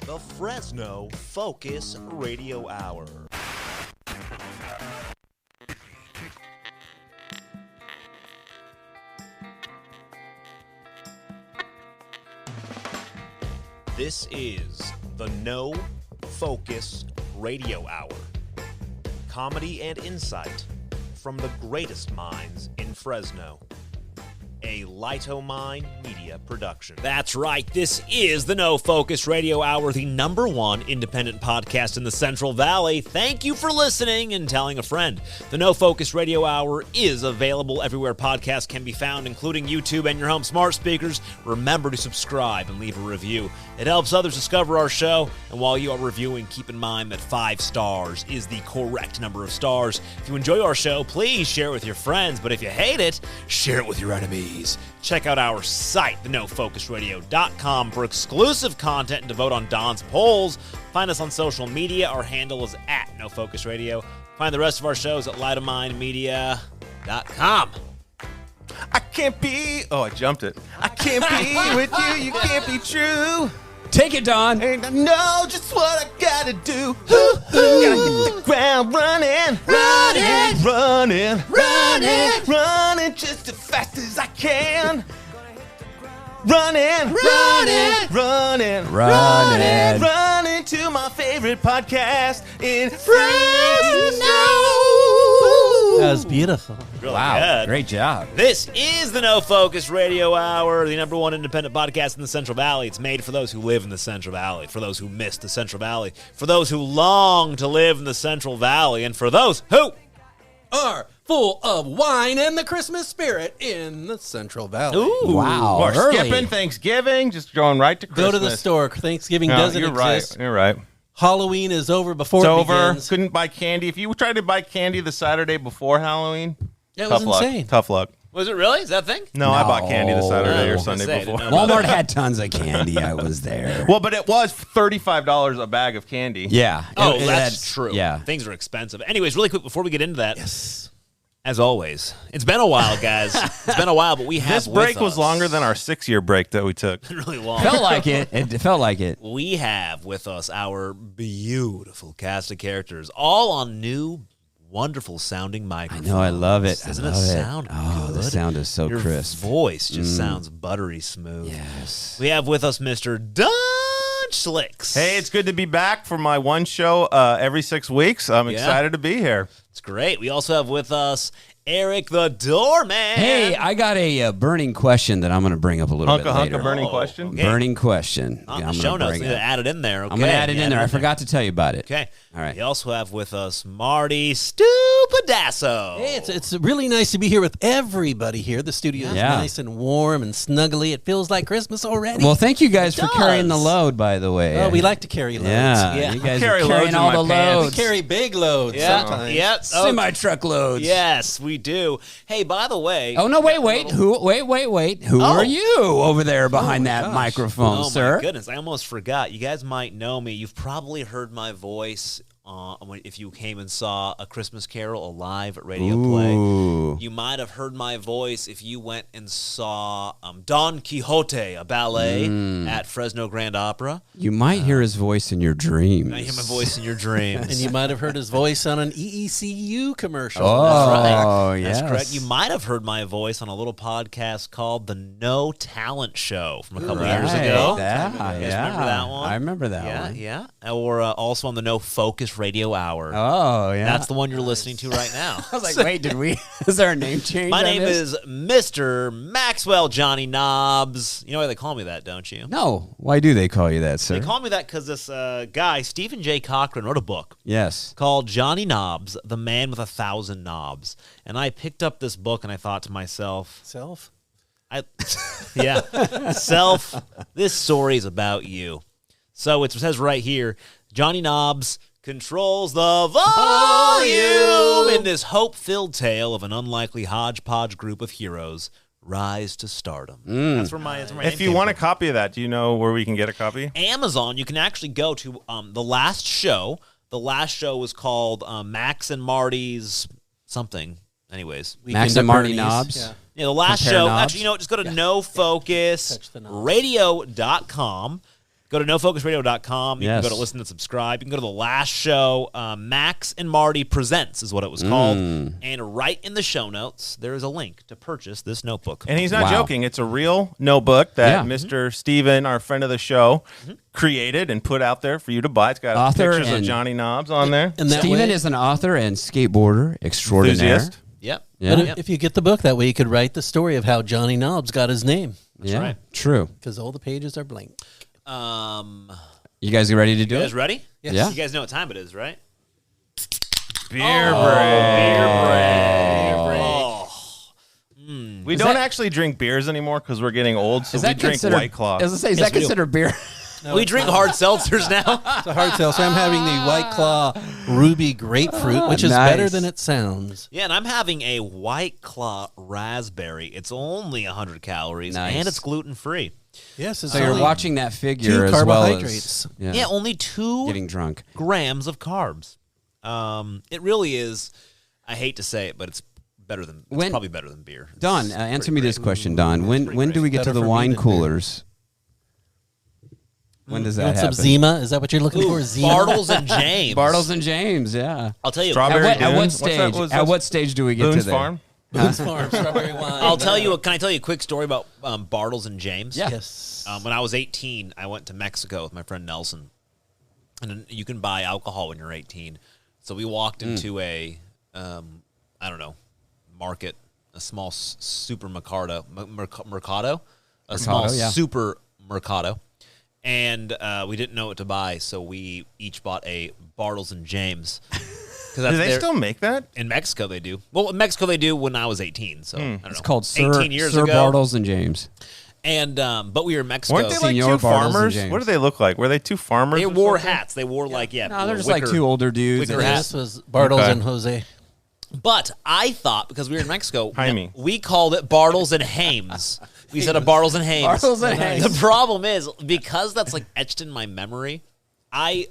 the Fresno Focus Radio Hour. This is the No Focus Radio Hour. Comedy and insight from the greatest minds in Fresno. A Lightomine Media production. That's right. This is the No Focus Radio Hour, the #1 independent podcast in the Central Valley. Thank you for listening and telling a friend. The No Focus Radio Hour is available everywhere podcasts can be found, including YouTube and your home smart speakers. Remember to subscribe and leave a review. It helps others discover our show. And while you are reviewing, keep in mind that 5 stars is the correct number of stars. If you enjoy our show, please share it with your friends. But if you hate it, share it with your enemies. Check out our site, thenofocusradio.com, for exclusive content and to vote on Don's polls. Find us on social media. Our handle is @NoFocusRadio. Find the rest of our shows at lightominemedia.com. I can't be... Oh, I jumped it. I can't be with you. You can't be true. Take it, Don. And I know just what I gotta do. Gotta hit the ground running. Running just as fast as I can. Running to my favorite podcast in Fresno. That was beautiful. Really Wow, good. great job. This is the No Focus Radio Hour, the #1 independent podcast in the Central Valley. It's made for those who live in the Central Valley, for those who miss the Central Valley, for those who long to live in the Central Valley, and for those who Are full of wine and the Christmas spirit in the Central Valley. Ooh. Wow, Or early. skipping Thanksgiving, just going right to Christmas. Go to the store. Thanksgiving No, doesn't you're exist. right. You're right. Halloween is over before It's it over. begins. Couldn't buy candy. If you tried to buy candy the Saturday before Halloween, That tough was luck. insane. Tough luck. Was it really? Is that a thing? No, I bought candy the Saturday No. or I Sunday was gonna say, before. I didn't know. Walmart had tons of candy. I was there. Well, but it was $35 a bag of candy. Yeah. Oh, It- that's true. Yeah. Things are expensive. Anyways, really quick before we get into that, as always, it's been a while, guys. It's been a while, but we have This break with was us- longer than our 6-year break that we took. really long. Felt like it. It felt like it. We have with us our beautiful cast of characters, all on new, wonderful sounding I microphones. know. I love it. Doesn't I it love sound Oh, good? the sound is so Your crisp. voice just sounds buttery smooth. Yes. We have with us Mr. Don Schlicks. Hey, it's good to be back for my one show every 6 weeks. I'm excited to be here. It's great. We also have with us Eric the Doorman. Hey, I got a burning question that I'm going to bring up a little bit later. Hunka burning question. okay. Burning question. On I'm the gonna show notes, bring need it to up. add it in there. Okay. I'm going to add it in Add there. I forgot to tell you about it. Okay. All right. We also have with us Marty Stupadasso. Hey, it's really nice to be here with everybody here. The studio is Yeah. nice and warm and snuggly. It feels like Christmas already. Well, thank you guys for carrying the does. load, by the way. Oh, we like to carry loads. Yeah, you guys carry are loads carrying in all my the pants. We loads. carry big loads Yeah. sometimes. Yep. Semi-truck loads. Yes, we do. Hey, by the way. Oh, no, wait. Who are you over there behind that gosh. microphone, Oh, sir? my goodness. I almost forgot. You guys might know me. You've probably heard my voice if you came and saw A Christmas Carol, a live radio play. Ooh. You might have heard my voice if you went and saw Don Quixote, a ballet at Fresno Grand Opera. You might hear his voice in your dreams. I hear my voice in your dreams. And you might have heard his voice on an EECU commercial. Oh, yes. That's correct. You might have heard my voice on a little podcast called The No Talent Show from a couple years Right. ago. Yeah, You guys yeah. remember that one? I remember that one. Yeah. Or also on the No Focus Radio Hour. Oh, yeah. That's the one you're listening to right now. I was like, wait, did we? Is there a name change? My on name this? is Mr. Maxwell Johnny Knobs. You know why they call me that, don't you? No. Why do they call you that, sir? They call me that because this guy, Stephen J. Cochran, wrote a book Yes. called Johnny Knobs, The Man with 1,000 Knobs. And I picked up this book and I thought to myself, Self? Self, this story is about you. So it says right here, Johnny Knobs controls the volume in this hope-filled tale of an unlikely hodgepodge group of heroes rise to stardom. That's where my If name you came want a from. copy of that, do you know where we can get a copy? Amazon, you can actually go to the last show. The last show was called Max and Marty's something. Anyways. Max Weekend and at Marty Bernie's. Knobs. Yeah. Yeah, the last Compare show. knobs? Actually, you know what? Just go to Touch the knobs. nofocusradio.com. Go to nofocusradio.com. You Yes. can go to listen and subscribe. You can go to the last show. Max and Marty Presents is what it was called. And right in the show notes, there is a link to purchase this notebook. And he's not Wow. joking. It's a real notebook that Yeah. Mr. Steven, our friend of the show, created and put out there for you to buy. It's got Author pictures of and- Johnny Knobs on there. And that Steven way, is an author and skateboarder extraordinaire. Enthusiast. Yep. Yeah. but if you get the book, that way you could write the story of how Johnny Knobs got his name, yeah. right. True. because all the pages are blank. You guys ready to do You it? guys ready? Yes. Yeah. You guys know what time it is, right? Beer Oh. break. Oh. We Is don't that- actually drink beers anymore because we're getting old, so Is we that drink considered White Claw. As I say, is Yes, that we do. considered beer? We drink hard seltzers now. It's a hard sell. So I'm having the White Claw Ruby Grapefruit, which is Nice. better than it sounds. Yeah, and I'm having a White Claw raspberry. It's only 100 calories, Nice. and it's gluten-free. Yes, it's So you're only watching that figure 2 as well carbohydrates. as Yeah, only 2 getting drunk. grams of carbs. It really is, I hate to say it, but it's better than, it's probably better than beer. It's Don, answer me this question, Don. When pretty do we get to Better the for me wine than beer. coolers? When does You that want happen? some Zima? Is that what you're looking for? Zima? Bartles and James. Bartles and James, yeah. I'll tell you. Strawberry At what Dunes? What's that? stage? What's At that? what stage do we get Boone's to there? Farm? Boone's Farm strawberry wine. I'll tell you. Can I tell you a quick story about Bartles and James? Yeah. Yes. When I was 18, I went to Mexico with my friend Nelson, and you can buy alcohol when you're 18. So we walked into a, I don't know, market, a small super mercado, a small yeah. super mercado, and we didn't know what to buy, so we each bought a Bartles and James. Do they still make that? In Mexico, they do. Well, in Mexico, they do when I was 18. So I don't know. It's called Sir, 18 years Sir ago. Bartles and James. And but we were in Mexico. Weren't they like Senor two Bartles and farmers? James. What do they look like? Were they two farmers? They or wore something? hats. They wore like No, they're just like two older dudes. wicker that hats. This was Bartles Okay. and Jose. But I thought, because we were in Mexico, Jaime. we called it Bartles and Hames. We said a Bartles and Hames. Bartles and Hames. The problem is, because that's like etched in my memory, I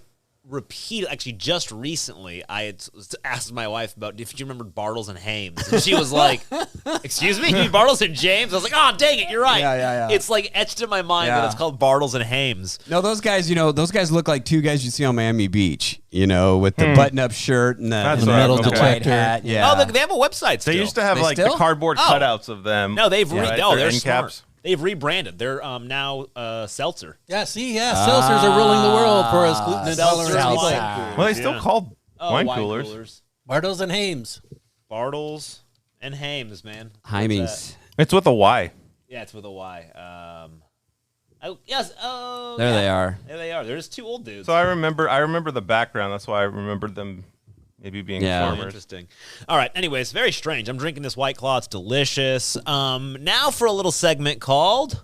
repeated, actually just recently, I had asked my wife about if you remembered Bartles and Hames. And she was like, excuse me, you mean Bartles and James? I was like, oh, dang it, you're right. Yeah. It's like etched in my mind that Yeah. it's called Bartles and Hames. No, those guys, those guys look like two guys you see on Miami Beach, with the button-up shirt and the, That's and the right, metal okay. white hat. Yeah. Oh, look, they have a website still. They used to have They like still? the cardboard Oh. cutouts of them. No, they've right? they're Their end smart. caps. They've rebranded. They're now Seltzer. Yeah, see, seltzers are ruling the world for us gluten intolerant Seltzer people. wine. Well, they still called Oh, wine coolers. Bartles and Hames. Bartles and Hames, man. What's Hymies. that? It's with a Y. Yeah, it's with a Y. Oh, yes. Oh, There yeah. they are. There they are. They're just two old dudes. So I remember the background. That's why I remembered them maybe being Yeah. farmers. Interesting. All right. Anyways, very strange. I'm drinking this White Claw. It's delicious. Now for a little segment called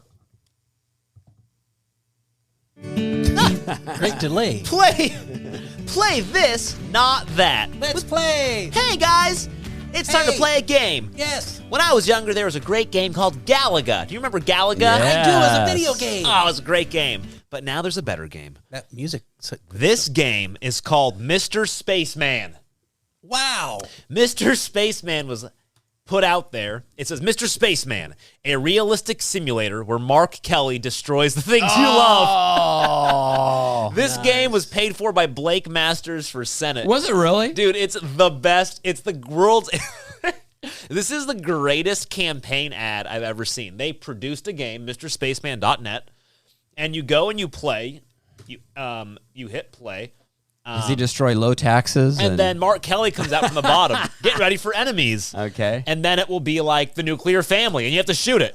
Great delay. Play This, Not That. Let's play. Hey guys, it's time to Hey. play a game. Yes. When I was younger, there was a great game called Galaga. Do you remember Galaga? Yeah. I do as a Yes. video game. Oh, it was a great game. But now there's a better game. That music. This game is called Mr. Spaceman. Wow. Mr. Spaceman was put out there. It says Mr. Spaceman, a realistic simulator where Mark Kelly destroys the things you love. Oh. This game was paid for by Blake Masters for Senate. Was it really? Dude, it's the best. It's the world's... This is the greatest campaign ad I've ever seen. They produced a game, MrSpaceman.net, and you go and you play. You hit play. Does he destroy low taxes? And then Mark Kelly comes out from the bottom. Get ready for enemies. Okay. And then it will be like the nuclear family, and you have to shoot it.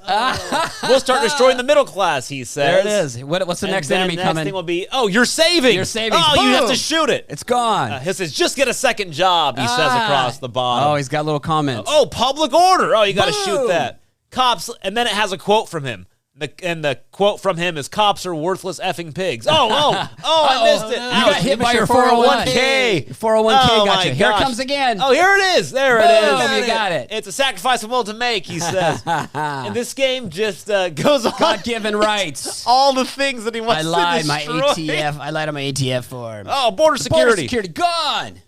We'll start destroying the middle class, he says. There it is. What's the And next then enemy the next coming? thing will be, you're saving. You're saving. Oh, you have to Boom. shoot it. It's gone. He says, just get a second job, he says across the bottom. Oh, he's got little comments. Oh, public order. Oh, you got to shoot Boom. that. Cops, and then it has a quote from him. And the quote from him is, cops are worthless effing pigs. I missed it. no. You got hit by your 401k. Your 401k Oh, got my you. Here it gosh. comes again. Oh, here it is. There it Boom, is. you got it. It's a sacrifice I'm willing to make, he says. And this game just goes on. God-given rights. All the things that he I wants lied. to My destroy. ATF. I lied on my ATF form. Oh, border security. Border security gone.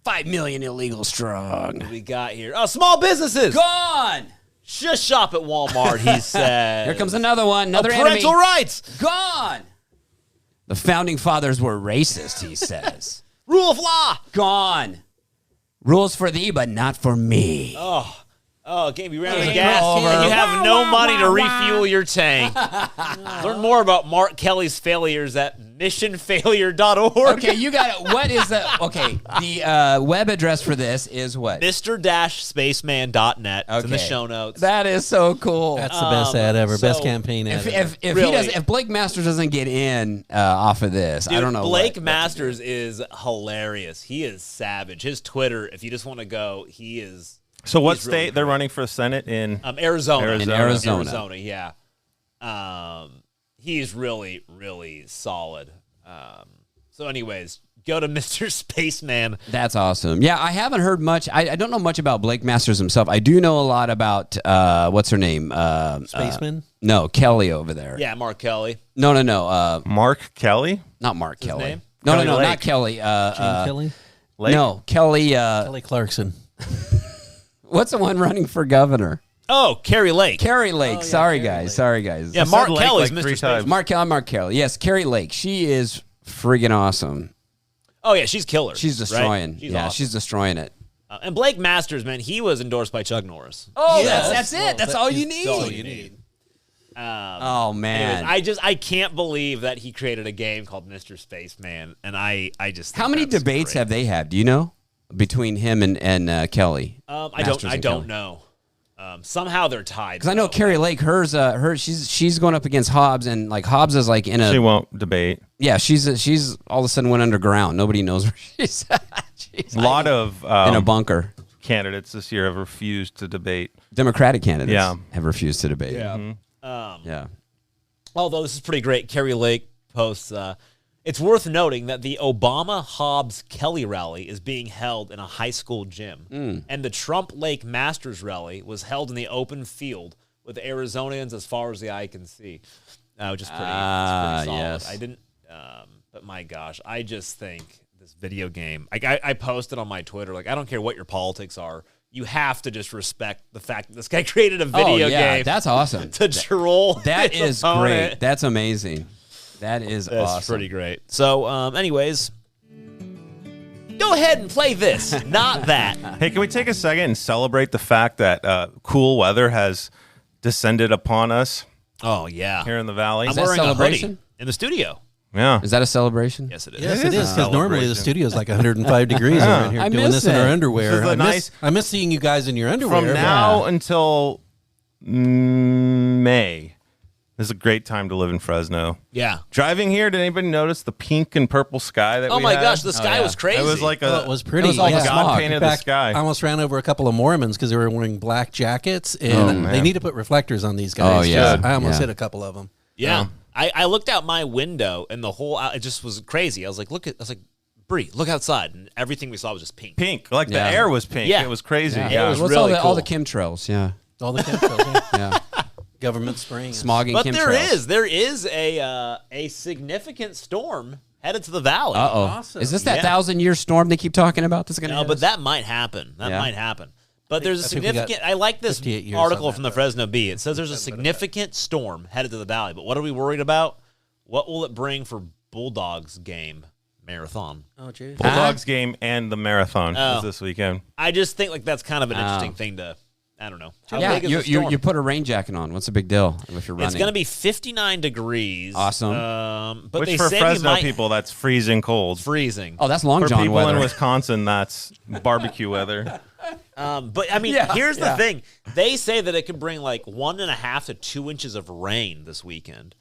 5 million illegal strong. What we got here? Oh, small businesses. Gone. Just shop at Walmart, he said. Here comes another one. Another enemy. parental rights. Gone. The founding fathers were racist, he says. Rule of law. Gone. Rules for thee, but not for me. Oh, can't be ran out of Game gas, over. and you have no money to refuel your tank. Learn more about Mark Kelly's failures at missionfailure.org. Okay, you got it. What is the the web address for this is what? Mr-spaceman.net. It's in the show notes. That is so cool. That's the best ad ever. so Best campaign ad ever. If Blake Masters doesn't get in off of this, Dude, I don't know. Blake Masters is hilarious. He is savage. His Twitter, if you just want to go, he is. So what He's really state they're running for the Senate in? Arizona. In Arizona. Arizona, yeah. He's really, really solid. So anyways, go to Mr. Spaceman. That's awesome. Yeah, I haven't heard much. I don't know much about Blake Masters himself. I do know a lot about, what's her name? Spaceman? No, Kelly over there. Yeah, Mark Kelly. No. Mark Kelly? Not Mark Kelly. name? No, Kelly not Lake. Kelly. Gene Kelly? Lake? No, Kelly. Kelly Clarkson. What's the one running for governor? Oh, Carrie Lake. Carrie Lake. Sorry, Carrie guys. Yeah, said Mark Lake Kelly's like Mr. 3 Spaceman. times. Mark Kelly. Yes, Carrie Lake. She is friggin' awesome. Oh, yeah, she's killer. She's right? destroying. She's Yeah, awesome. she's destroying it. And Blake Masters, man, he was endorsed by Chuck Norris. Oh, Yes. that's it. That's all you need. That's all you need. Oh man. Anyways, I can't believe that he created a game called Mr. Spaceman, and I just think How many that's debates great. have they had? Do you know between him and Kelly? I don't know. Somehow they're tied. Because I know Carrie Lake, she's going up against Hobbs, and like Hobbs is like in She a won't debate. yeah. She's all of a sudden went underground. Nobody knows where she's at. She's A lot of in a bunker. candidates this year have refused to debate. Democratic candidates Yeah. have refused to debate. Yeah. Yeah. Although this is pretty great, Carrie Lake posts, it's worth noting that the Obama-Hobbs-Kelly rally is being held in a high school gym. And the Trump-Lake Masters rally was held in the open field with Arizonians as far as the eye can see. Which is pretty, it's pretty solid. yes. I didn't, but my gosh, I just think this video game, like I posted on my Twitter, like I don't care what your politics are, you have to just respect the fact that this guy created a video game. That's awesome. to troll. That his is opponent. great. That's amazing. That is That's awesome. pretty great. So, anyways, go ahead and play this, not that. Hey, can we take a second and celebrate the fact that cool weather has descended upon us Oh yeah, here in the valley? I'm that wearing a celebration? hoodie in the studio. Yeah. Is that a celebration? Yes, it is. Yes, It it is is, a because normally the celebration. studio is like 105 degrees around here I doing miss this in our it. underwear. This is a I nice- miss seeing you guys in your underwear. From now until May, this is a great time to live in Fresno. Yeah. Driving here, did anybody notice the pink and purple sky that Oh we my had? gosh, the sky yeah. was crazy. It was like Well, it was pretty. It was all the yeah. smog. God painted In the fact, sky. I almost ran over a couple of Mormons because they were wearing black jackets, and man. they need to put reflectors on these guys. Oh, yeah. I almost Yeah. hit a couple of them. yeah. I looked out my window and the whole it just was crazy. I was like, Bree, look outside, and everything we saw was just pink. Pink, like Yeah. the air was pink. Yeah. It was crazy. Yeah. Yeah. It was What's really all the cool. chemtrails? Yeah. All the chemtrails, yeah. Yeah. Government spraying. Smog and But chemtrails. there is a significant storm headed to the valley. Uh-oh. Awesome. Is this that Yeah. 1,000-year storm they keep talking about that's going to No, but that might happen. That Yeah. might happen. But there's a I think we got significant. I like this 58 years article on that, from the though. Fresno Bee. It says there's a significant storm headed to the valley. But what are we worried about? What will it bring for Bulldogs game marathon? Oh, geez. Bulldogs game and the marathon Oh. is this weekend. I just think like that's kind of an interesting thing to. I don't know. How Yeah, big is the you storm? put a rain jacket on. What's the big deal if you're running? It's going to be 59 degrees. Awesome. But Which they for say Fresno we might people, that's freezing cold. freezing. Oh, that's Long For John people weather. in Wisconsin, that's barbecue weather. But I mean, Yeah, here's the yeah. thing: they say that it could bring like 1.5 to 2 inches of rain this weekend.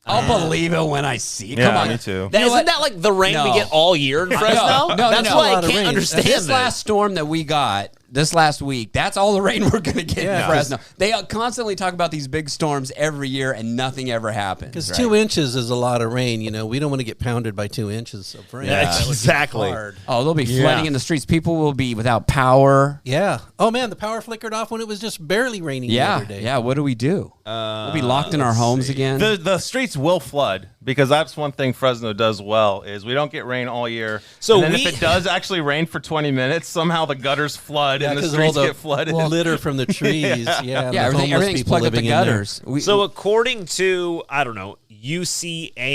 I'll believe it when I see it. Yeah, Come on. me too. Isn't what? that like the rain we No. get all year in Fresno? No, That's no. why A I lot of can't rain. understand This last storm that we got this last week, that's all the rain we're going to get in Yeah. Fresno. They constantly talk about these big storms every year, and nothing ever happens. Because right? 2 inches is a lot of rain. You know, we don't want to get pounded by 2 inches of rain. Yeah, That would be exactly. hard. Oh, they'll be flooding in the streets. People will be without power. Yeah. Oh man, the power flickered off when it was just barely raining the Yeah, other day. yeah. What do we do? We'll be locked in our homes again. The streets will flood. because that's one thing Fresno does well is we don't get rain all year. So and then if it does actually rain for 20 minutes, somehow the gutters flood and the 'cause streets all the get flooded. litter from the trees. Yeah, and the homeless everything's people plugged up the living in there. gutters. So according to, I don't know,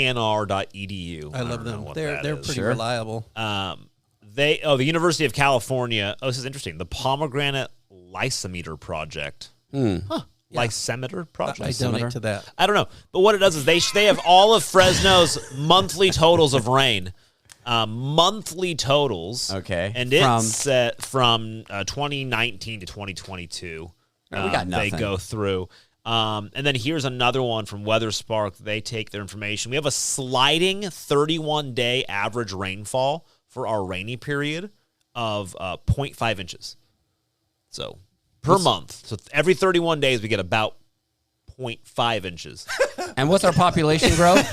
ucanr.edu. I love them. They're pretty Sure. reliable. The University of California. Oh, this is interesting. The Pomegranate Lysimeter Project. Lysimeter Project. I donate to that. I don't know, but what it does is they have all of Fresno's monthly totals of rain, monthly totals. Okay. And it's from 2019 to 2022. We got nothing. They go through. And then here's another one from WeatherSpark. They take their information. We have a sliding 31-day average rainfall for our rainy period of 0.5 inches. So per month. So every 31 days we get about 0.5 inches. And what's our population growth?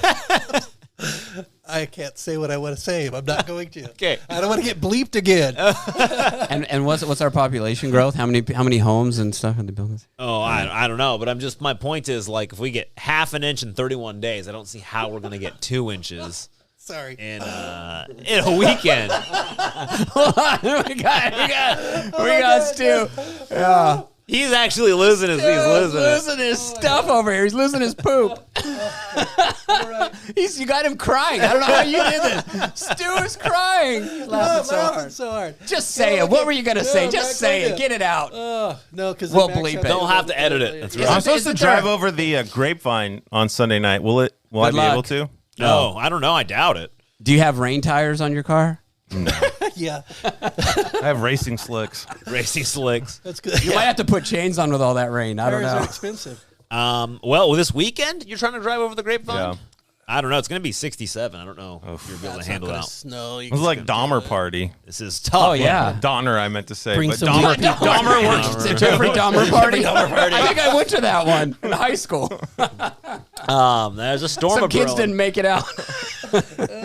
I can't say what I want to say. I'm not going to. Okay. I don't want to get bleeped again. and what's our population growth? How many homes and stuff in the buildings? Oh, I don't know, but my point is, like, if we get half an inch in 31 days, I don't see how we're going to get 2 inches Sorry. in a weekend. Hold on, we got Stu. Yeah. He's actually losing his losing his stuff over here. He's losing his poop. You got him crying. I don't know how you did this. Stu is crying. He's laughing so hard. Just say it. What were you gonna say? Just say it. Get it out. No, because We'll bleep it. Don't have to edit it. That's right. I'm supposed to Is it there? drive over the Grapevine on Sunday night. Will I Good be luck. able to? No, I don't know. I doubt it. Do you have rain tires on your car? Yeah, I have racing slicks. Racing slicks. that's good. You might have to put chains on with all that rain. I don't Tires are know. expensive. Well, this weekend you're trying to drive over the Grapevine? Yeah. I don't know. It's going to be 67. I don't know if you'll be able to handle that. Snow. It was like Dahmer party. This is tough. Oh yeah. Donner, I meant to say. Bring but some Dahmer, people. Dahmer works. Jeffrey Dahmer party. I think I went to that one in high school. There's a storm. Some kids brewing. didn't make it out.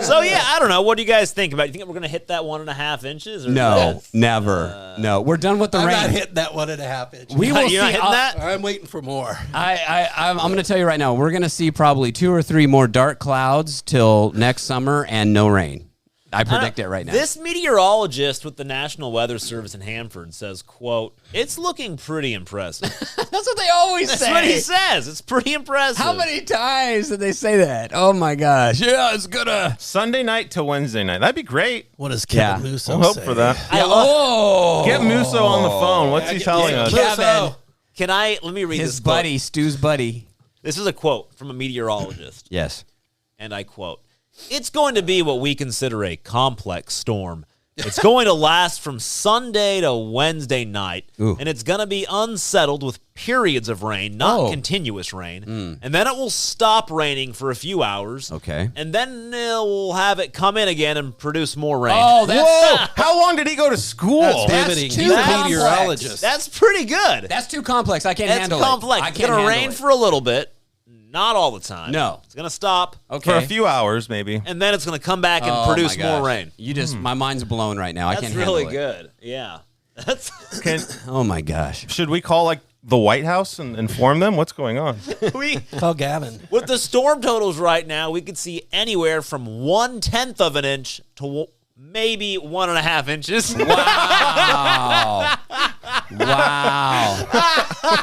So yeah, I don't know. What do you guys think about it? You think we're going to hit that 1.5 inches? Or No, never. No, we're done with the I'm rain. not hitting that 1.5 inch. We will see. You're not hitting that? I'm waiting for more. I'm going to tell you right now. We're going to see probably 2 or 3 more dark clouds till next summer and no rain. I predict it right now. This meteorologist with the National Weather Service in Hanford says, quote, "It's looking pretty impressive." That's what they always That's say. what he says. It's pretty impressive. How many times did they say that? Oh my gosh. Yeah, it's gonna. Sunday night to Wednesday night. That'd be great. What does Yeah. Kevin Musso We'll hope say? for that. Oh, Get Musso on the phone. What's he telling us? Kevin, Let me read his this buddy, quote. Stu's buddy. This is a quote from a meteorologist. Yes. And I quote, "It's going to be what we consider a complex storm. It's going to last from Sunday to Wednesday night, Ooh. and it's going to be unsettled with periods of rain, not continuous rain. And then it will stop raining for a few hours. Okay. And then we'll have it come in again and produce more rain." Oh, that's Whoa! How long did he go to school? That's riveting. too He's a complex. meteorologist. That's pretty good. that's too complex. I can't That's handle complex. it. I It's can't going to handle rain it. for a little bit, not all the time. No. It's going to stop, Okay. For a few hours, maybe. and then it's going to come back and Oh, produce my more gosh. rain. You just, my mind's blown right now. I That's can't really handle it. good. Yeah. That's Oh my gosh. Should we call like the White House and inform them what's going on? we Call Gavin. with the storm totals right now, we could see anywhere from 1/10 of an inch to maybe 1.5 inches. Wow. Wow.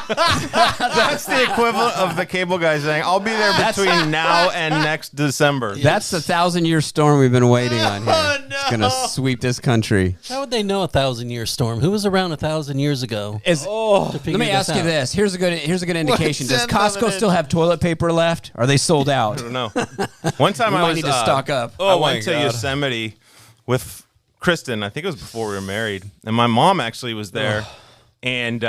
That's the equivalent of the cable guy saying, "I'll be there between now and next December." That's the 1,000-year storm we've been waiting on here. Oh, no. It's gonna sweep this country. How would they know 1,000-year storm? Who was around 1,000 years ago? Let me ask you this. Here's a good indication. Does 1/10 of an Costco inch. still have toilet paper left? Are they sold out? I don't know. One time We I might was need to stock up. I Oh, my went to God. Yosemite with Kristen. I think it was before we were married, and my mom actually was there. And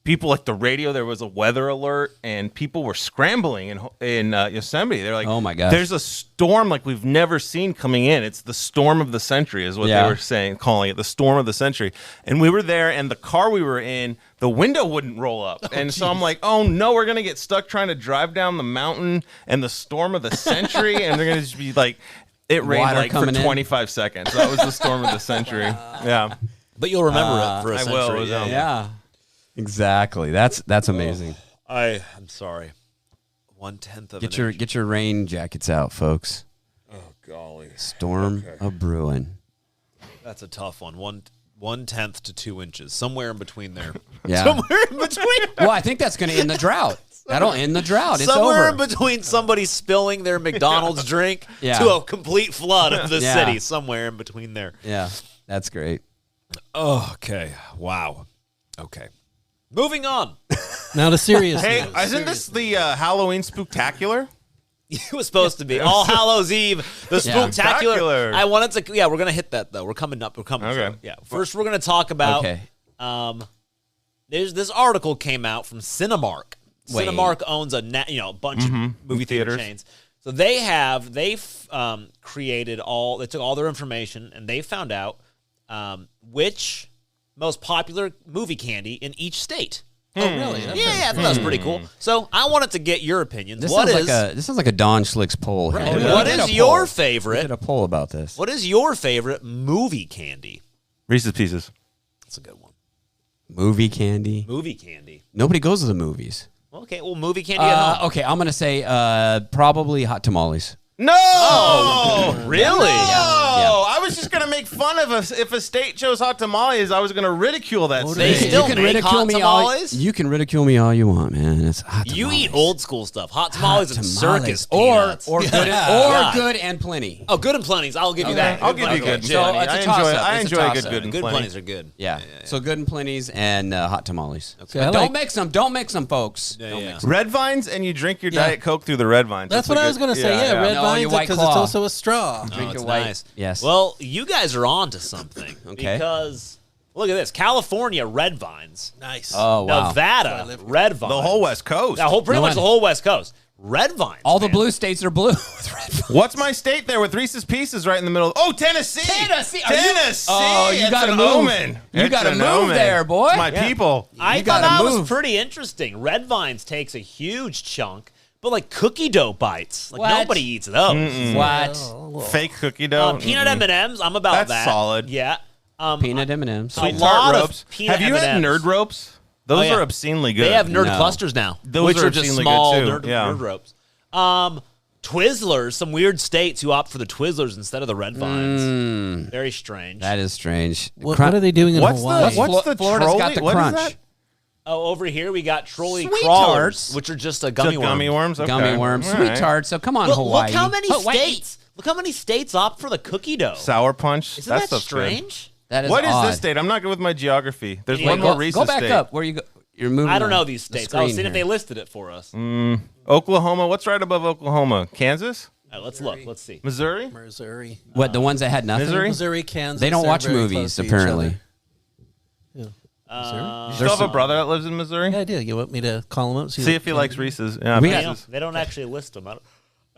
people, like the radio, there was a weather alert, and people were scrambling in Yosemite. They're like, Oh, my gosh. there's a storm like we've never seen coming in. It's the storm of the century, is what Yeah. they were saying, calling it the storm of the century. And we were there, and the car we were in, the window wouldn't roll up. And so I'm like, oh no, we're gonna get stuck trying to drive down the mountain and the storm of the century, and they're gonna just be like. It rained Water like for coming in. 25 seconds. That was the storm of the century. Yeah. But you'll remember it for a I century. will, Yeah. Yeah. Exactly. That's amazing. I'm sorry. 1/10 of Get an your inch. get your rain jackets out, folks. Oh golly, Storm a brewing. that's a tough one. 1/10 to 2 inches, somewhere in between there. Yeah. Somewhere in between. Well, I think that's going to end the drought. That'll end the drought. It's Somewhere over. in between somebody spilling their McDonald's drink Yeah. to a complete flood of the Yeah. city. Somewhere in between there. Yeah, that's great. Oh, okay. Wow. Okay. Moving on. Now the serious Hey, news. isn't this the Halloween Spooktacular? It was supposed to be All Hallows Eve, the Yeah. Spooktacular. Spooktacular. I wanted to. Yeah, we're gonna hit that though. We're coming up. We're coming. Okay. to it. Yeah. First, we're gonna talk about. Okay. There's this article came out from Cinemark. Wait. Cinemark owns a bunch of movie theater theaters. chains. So they've created all. They took all their information and they found out which most popular movie candy in each state. Oh, really? That's Yeah, I thought that was pretty cool. So I wanted to get your opinions. This What sounds is this sounds like a Don Schlicks poll. Here. We what did is a your poll. We favorite? did a poll about this. What is your favorite movie candy? Reese's Pieces. That's a good one. Movie candy. Movie candy. Nobody goes to the movies. Okay, well, movie candy at home. Okay, I'm gonna say probably hot tamales. No! Really? No! I was just going to make fun of us. If a state chose hot tamales, I was going to ridicule that They state. still make hot tamales? You can ridicule me all you want, man. It's hot tamales. You eat old school stuff. Hot tamales and Tamales. circus peanuts. or good Yeah. good and plenty. Oh, good and plenties. I'll give you that. I'll give you good. Legit. So I it's a enjoy. toss-up. I It's a enjoy a good toss-up. good and Good plenty. plenties are good. Yeah. So good and plenties and hot tamales. Okay, I Don't like- mix them. Don't mix them, folks. Yeah, yeah. Red vines, and you drink your Yeah. Diet Coke through the red vines. That's what I was going to say. Yeah, red No, vines your White because Claw. it's also a straw. Oh, Drink it's your white. nice. Yes. Well, you guys are on to something. Okay. Because, look at this. California, red vines. Nice. Oh wow. Nevada, red vines. The whole West Coast. Pretty No much one- the whole West Coast. Red vines. All the man. blue states are blue with red vines. What's my state there with Reese's Pieces right in the middle? Oh, Tennessee. Tennessee. Are you- Tennessee. Oh, you It's gotta an move. omen. You It's gotta an move omen. there, boy. It's my Yeah. people. I You thought gotta that was move. pretty interesting. Red vines takes a huge chunk, but like cookie dough bites, like What? nobody eats those. What? Fake cookie dough. Peanut M&Ms, I'm about That's that. solid. Yeah. Peanut M&Ms. A Sweet lot tart of ropes. peanut Have you had M&Ms. nerd ropes? Those yeah. are obscenely good. They have nerd No. clusters now, Those which are are just obscenely good, small too. nerd, Yeah. nerd ropes. Twizzlers, some weird states who opt for the Twizzlers instead of the red vines. Very strange. That is strange. What are they doing in What's Hawaii? the what's the Florida's trolley? got the What is crunch. that? Oh, over here we got trolley Sweet crawlers, tarts. which are just a gummy Just worm. gummy worms. Okay. Gummy worms, All sweet right. tarts. So come on, Look, Hawaii. look how many Hawaii. states. Look how many states opt for the cookie dough. Sour punch. Isn't that stuff's good. strange? That is What is odd. this state? I'm not good with my geography. There's Wait, one go- more Go Reese's back state. up. Where you go? You're moving. I don't the- know these the states. I was screen seeing if here. they listed it for us. Oklahoma. What's right above Oklahoma? Kansas? All right, let's look. Let's see. Missouri? Missouri. What, the ones that had nothing? Missouri? Missouri, Kansas. They don't they're watch very movies, close to each apparently. other. Yeah. You still have a brother that lives in Missouri? Yeah, I do. You want me to call him up? See if he likes Reese's. Yeah, We Reese's. got- They don't actually list them. I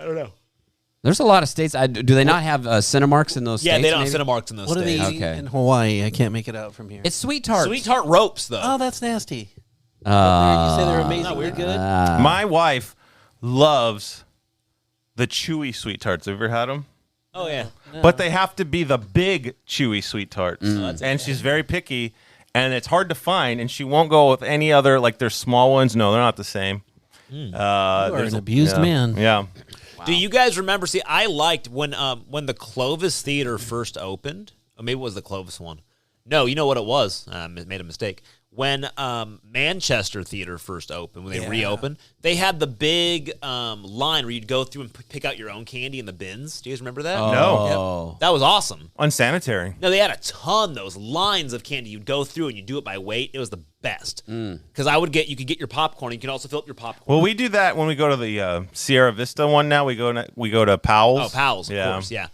don't know. There's a lot of states. Do they not have Cinemarks in those Yeah, states? they don't maybe? have Cinemarks in those What are they states. eating Okay. in Hawaii? I can't make it out from here. It's sweet tarts. Sweet tart ropes, though. Oh, that's nasty. You say they're amazingly good? My wife loves the chewy sweet tarts. Have you ever had them? Oh, yeah. But they have to be the big chewy sweet tarts. that's And she's very picky, and it's hard to find, and she won't go with any other, like there's small ones. No, they're not the same. You are an abused yeah. man. Yeah. Do you guys remember? See, I liked when the Clovis Theater first opened. Or maybe it was the Clovis one. No, you know what it was. I made a mistake. When Manchester Theater first opened, when they reopened, they had the big line where you'd go through and pick out your own candy in the bins. Do you guys remember that? No. Yep. That was awesome. Unsanitary. No, they had a ton, those lines of candy. You'd go through and you do it by weight. It was the best. Because you could get your popcorn. You can also fill up your popcorn. Well, we do that when we go to the Sierra Vista one now. We go to Powell's. Oh, Powell's, of course, yeah.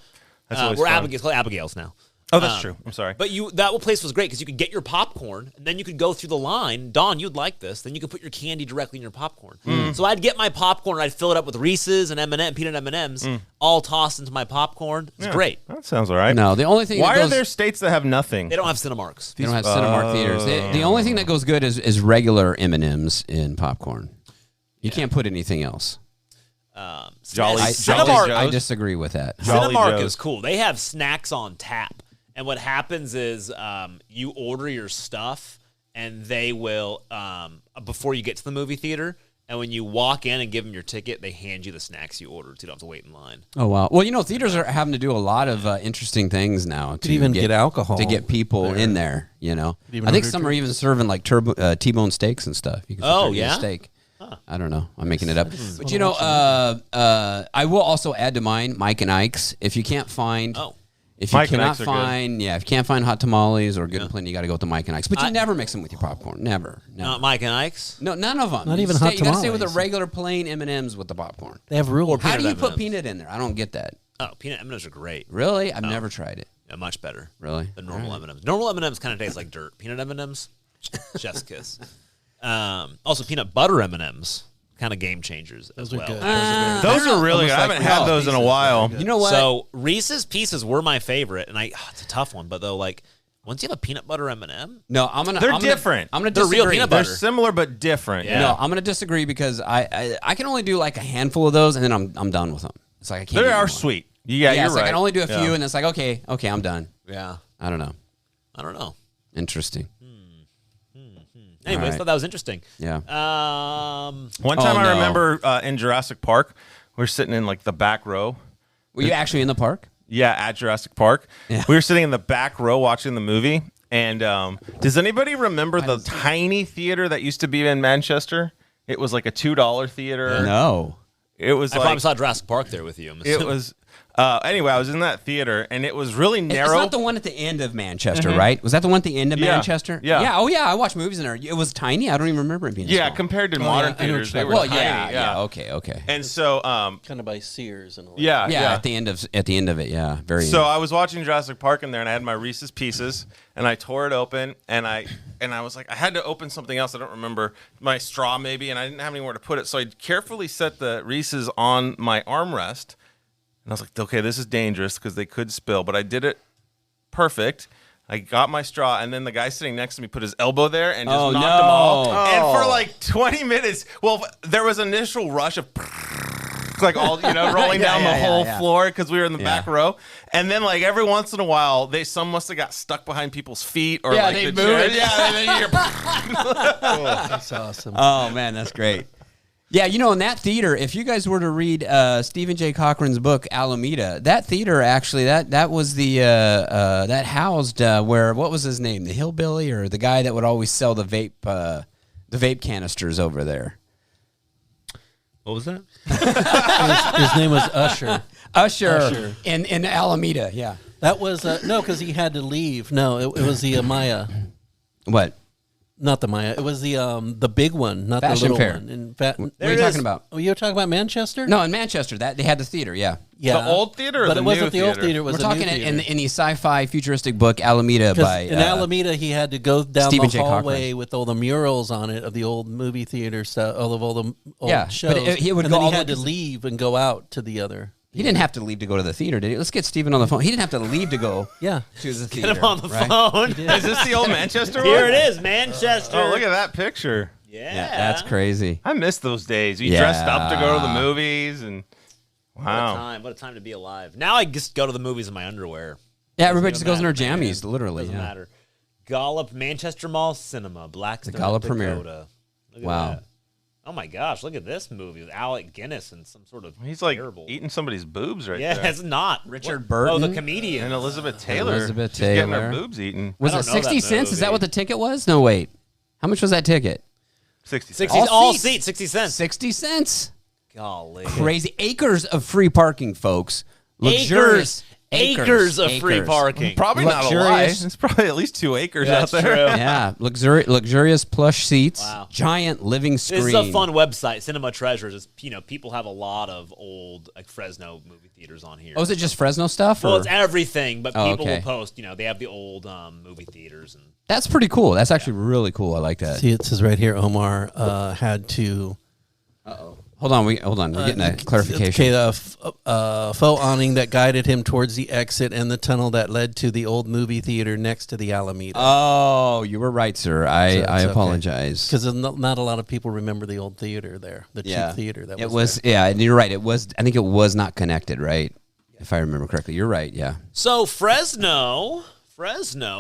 That's always we're fun. Abigail's, called Abigail's now. Oh, that's true. I'm sorry. But that place was great because you could get your popcorn, and then you could go through the line. Dawn, you'd like this. Then you could put your candy directly in your popcorn. So I'd get my popcorn, I'd fill it up with Reese's and M&M, peanut M&Ms, all tossed into my popcorn. It's great. That sounds all right. No, the only thing. Why that are goes, there states that have nothing? They don't have Cinemarks. They don't have Cinemark theaters. The only thing that goes good is regular M&Ms in popcorn. You can't put anything else. Jolly- Cinemark, Joe's? I disagree with that. Jolly Cinemark Joe's. is cool. They have snacks on tap. And what happens is you order your stuff, and they will, before you get to the movie theater, And when you walk in and give them your ticket, they hand you the snacks you ordered, so you don't have to wait in line. Oh, wow. Well, theaters are having to do a lot of interesting things now. To even get alcohol. To get people in there, I think some are even serving like T-bone steaks and stuff. You can a steak. Huh. I don't know. I'm making it up. But, I will also add to mine, Mike and Ike's. If you can't find... If you cannot find, if you can't find hot tamales or good and plenty, you got to go with the Mike and Ike's. But you never mix them with your popcorn. Never. Not Mike and Ike's? No, none of them. Not even hot tamales. You got to stay with the regular plain M&Ms with the popcorn. They have rules. How do you put peanut in there? I don't get that. Oh, peanut M&Ms are great. Really? I've never tried it. Yeah, much better. Really? Than normal M&Ms. Normal M&Ms kind of taste like dirt. Peanut M&Ms, chef's kiss. Also, peanut butter M&Ms. Kind of game changers as well. Those are really good. I haven't had those in a while. You know what? So Reese's Pieces were my favorite, and it's a tough one. But though, like once you have a peanut butter M&M, no, they're different. I'm gonna they're disagree. real peanut butter. They're similar but different. Yeah. No, I'm gonna disagree because I can only do like a handful of those, and then I'm done with them. It's like I can't. They are sweet. Yeah, you're it's right. like I can only do a few, and it's like okay, I'm done. Yeah, I don't know. Interesting. Anyways, thought that was interesting. Yeah. One time I remember in Jurassic Park, we were sitting in like the back row. Were you actually in the park? Yeah, at Jurassic Park. Yeah. We were sitting in the back row watching the movie. And does anybody remember the tiny theater that used to be in Manchester? It was like a $2 theater. No. It was. I probably saw Jurassic Park there with you. It was. Anyway, I was in that theater, and it was really narrow. It's not the one at the end of Manchester, right? Was that the one at the end of Manchester? Yeah. Yeah. Oh, yeah. I watched movies in there. It was tiny. I don't even remember it being small. Compared to modern theaters, they were tiny. Yeah. Okay. And so, kind of by Sears and all that. Yeah. At the end of it, yeah. Very. So I was watching Jurassic Park in there, and I had my Reese's Pieces, and I tore it open, and I was like, I had to open something else. I don't remember, my straw maybe, and I didn't have anywhere to put it. So I carefully set the Reese's on my armrest. And I was like, okay, this is dangerous because they could spill, but I did it perfect. I got my straw, and then the guy sitting next to me put his elbow there and just knocked them all. And for like 20 minutes, there was an initial rush of like all, rolling down the whole floor because we were in the back row. And then like every once in a while, some must have got stuck behind people's feet or like they the moved. chairs. Yeah, and then you hear That's awesome. Oh, man, that's great. Yeah, in that theater, if you guys were to read Stephen J. Cochran's book Alameda, that theater actually that was the that housed where, what was his name, the hillbilly or the guy that would always sell the vape canisters over there. What was that? His name was Usher. Usher. In Alameda, yeah. That was no, because he had to leave. No, it was the Maya. What? Not the Maya. It was the big one, not Fashion the little Fair. one. What are you talking about? Oh, you were talking about Manchester? No, in Manchester, that they had the theater. Yeah. Yeah. The old theater, or but the it wasn't new the old theater? theater. It was We're the talking new theater. in the sci-fi futuristic book Alameda by in Alameda, he had to go down Stephen the J. hallway Cochran. with all the murals on it of the old movie theater stuff, all the old shows. But he would and go then all he had the- to leave and go out to the other. He didn't have to leave to go to the theater, did he? Let's get Stephen on the phone. He didn't have to leave to go Yeah. to the theater. Get him on the right? phone. Is this the old Manchester one? Here it is, Manchester. Oh, look at that picture. Yeah. Yeah, that's crazy. I miss those days. We Yeah. dressed up to go to the movies, and wow. What a time to be alive. Now I just go to the movies in my underwear. Yeah, everybody just Doesn't goes in their matter, jammies, man. literally. Doesn't Yeah. matter. Gollop, Manchester Mall Cinema, Blackstone, gala premiere. Dakota. Look at Wow. that. Oh my gosh, look at this movie with Alec Guinness and some sort of He's like terrible. eating somebody's boobs right Yeah, there. it's not. Richard What? Burton. Oh, the comedian. And Elizabeth Taylor. Elizabeth She's getting Taylor. her boobs eaten. Was I it don't know that 60 cents? Is that movie. what the ticket was? No, wait. How much was that ticket? 60 60, All all seats. seats, 60 cents. 60 cents. Golly. Crazy. Acres of free parking, folks. Luxurious. Acres of free parking. Probably not a lot. Luxurious. It's probably at least 2 acres That's out there. true. Yeah. Luxurious plush seats. Wow. Giant living screen. This is a fun website, Cinema Treasures. It's, people have a lot of old Fresno movie theaters on here. Oh, is it just Fresno stuff? Well, or- it's everything, but Oh, people okay. will post, they have the old movie theaters. And That's pretty cool. That's actually really cool. I like that. See, it says right here, Omar had to. Hold on. We're getting a clarification. Okay, the faux awning that guided him towards the exit and the tunnel that led to the old movie theater next to the Alameda. Oh, you were right, sir. I it's okay. apologize. Because not a lot of people remember the old theater there, the cheap theater that it was was. Yeah, and you're right. I think it was not connected, right? If I remember correctly, you're right. Yeah. so Fresno,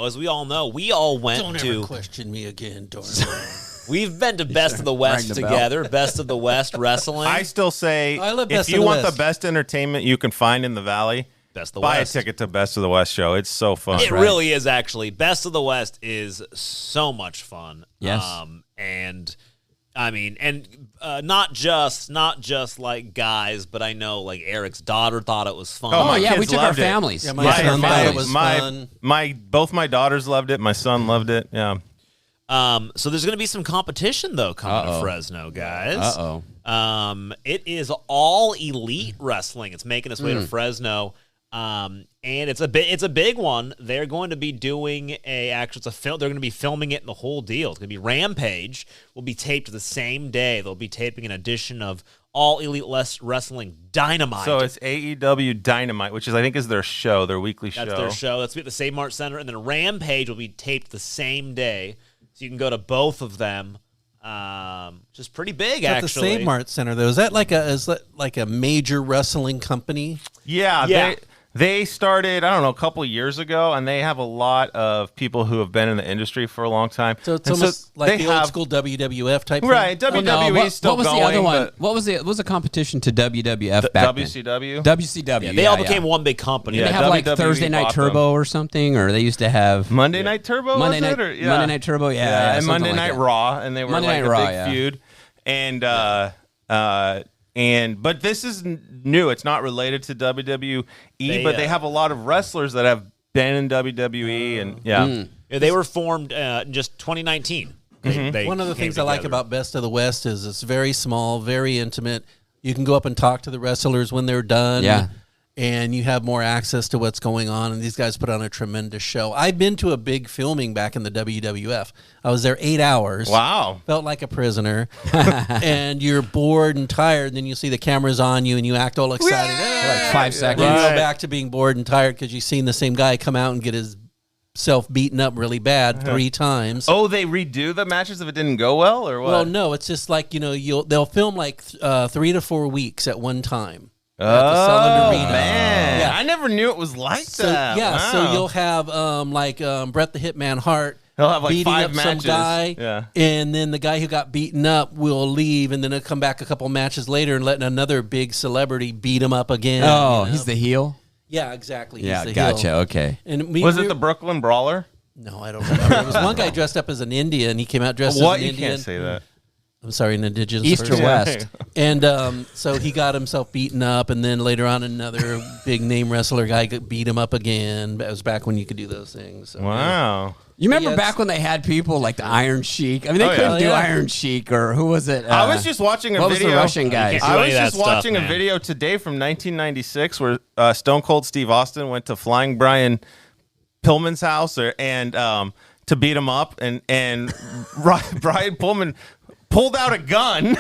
as we all know, we all went Don't to. ever question me again, Dorn. We've been to Best of the West together, Best of the West Wrestling. I still say, if you want the best entertainment you can find in the Valley, buy a ticket to Best of the West show. It's so fun. It really is, actually. Best of the West is so much fun. Yes. And I mean, not just like guys, but I know like Eric's daughter thought it was fun. Oh yeah, we took our families. Yeah, my son thought it was fun. Both my daughters loved it. My son loved it. Yeah. So there's going to be some competition though coming to Fresno, guys. It is all elite wrestling. It's making its way to Fresno. And it's a big one. They're going to be doing they're going to be filming it in the whole deal. It's going to be Rampage will be taped the same day. They'll be taping an edition of All Elite Wrestling Dynamite. So it's AEW Dynamite, which I think is their show, their weekly show. That's their show. That's at the Save Mart Center, and then Rampage will be taped the same day. So you can go to both of them. Which is pretty big, At actually. the Save Mart Center, though, is that like a major wrestling company? Yeah. They started, I don't know, a couple of years ago, and they have a lot of people who have been in the industry for a long time. So it's almost like the old school WWF type thing? Right, WWE is still going. What was the other one? What was the competition to WWF back WCW? then? WCW. Yeah, they all became one big company. Did they have like Thursday Night Turbo or something, or they used to have Monday Night Turbo? Monday Night Turbo, yeah, and Monday Night Raw, and they were like a big feud. But this is new. It's not related to WWE, but they have a lot of wrestlers that have been in WWE, and Yeah, they were formed in just 2019. One of the things I like about Best of the West is it's very small, very intimate. You can go up and talk to the wrestlers when they're done. Yeah. And you have more access to what's going on, and these guys put on a tremendous show. I've been to a big filming back in the WWF. I was there 8 hours. Wow. Felt like a prisoner. And you're bored and tired, and then you see the cameras on you, and you act all excited. For like 5 seconds. And you go back to being bored and tired because you've seen the same guy come out and get his self beaten up really bad 3 times. Oh, they redo the matches if it didn't go well, or what? Well, no, it's just like, they'll film like 3 to 4 weeks at one time. Oh, Arena. man. Yeah. I never knew it was like that. Yeah, Wow. so you'll have Bret the Hitman Hart He'll have like beating 5 up matches. some guy, and then the guy who got beaten up will leave, and then he'll come back a couple matches later and let another big celebrity beat him up again. Oh, he's the heel? Yeah, exactly. Yeah, he's the gotcha. heel. Okay. And Was it the Brooklyn Brawler? No, I don't remember. There was one guy dressed up as an Indian. He came out dressed as an Indian. You can't say that. I'm sorry, an indigenous East or person. West? And so he got himself beaten up, and then later on another big name wrestler guy beat him up again. That was back when you could do those things. So, Wow. You remember back when they had people like the Iron Sheik? I mean, they couldn't do Iron Sheik, or who was it? I was just watching a video. What was the Russian guy? I was just watching a video today from 1996 where Stone Cold Steve Austin went to Flying Brian Pillman's house to beat him up, and Brian Pillman pulled out a gun.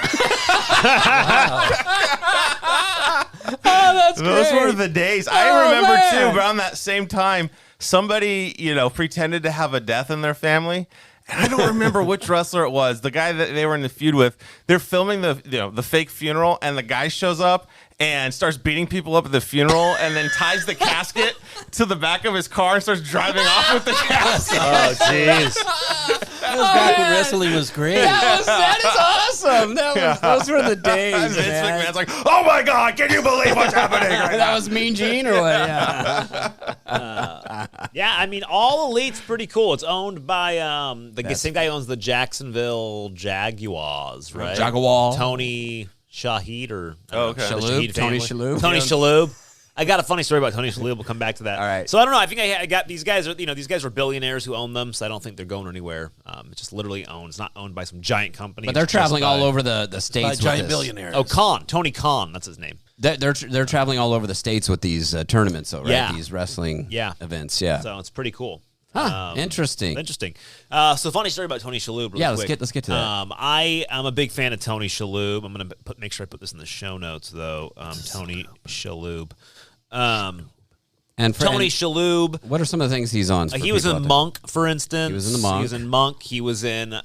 Oh, that's Those great. were the days. I remember too, around that same time, somebody, pretended to have a death in their family. And I don't remember which wrestler it was. The guy that they were in the feud with. They're filming the fake funeral, and the guy shows up and starts beating people up at the funeral, and then ties the casket to the back of his car and starts driving off with the casket. Oh, jeez. That was back when wrestling was great. That is awesome. Those were the days, Vince man. McMahon's like, oh my God, can you believe what's happening right now? That was Mean Gene or what? Yeah. Yeah, I mean, All Elite's pretty cool. It's owned by the same guy who owns the Jacksonville Jaguars, right? Jaguar. Tony Shaheed or okay. Shalhoub, Tony Shalhoub. Tony Shalhoub. I got a funny story about Tony Shalhoub. We'll come back to that. All right. So I don't know. I think I got these guys are these guys are billionaires who own them. So I don't think they're going anywhere. It's just literally owned. It's not owned by some giant company. But they're It's traveling just all over the By states. with giant this. billionaires. Oh, Tony Khan. That's his name. They're traveling all over the states with these tournaments, though, right? Yeah. These wrestling events. Yeah. So it's pretty cool. Interesting. So funny story about Tony Shalhoub. Really quick. Let's get to that. I am a big fan of Tony Shalhoub. I'm gonna make sure I put this in the show notes though. Tony Shalhoub. And Tony Shalhoub. What are some of the things he's on? He was in Monk, for instance. He was in the Monk. He was in Monk. He was in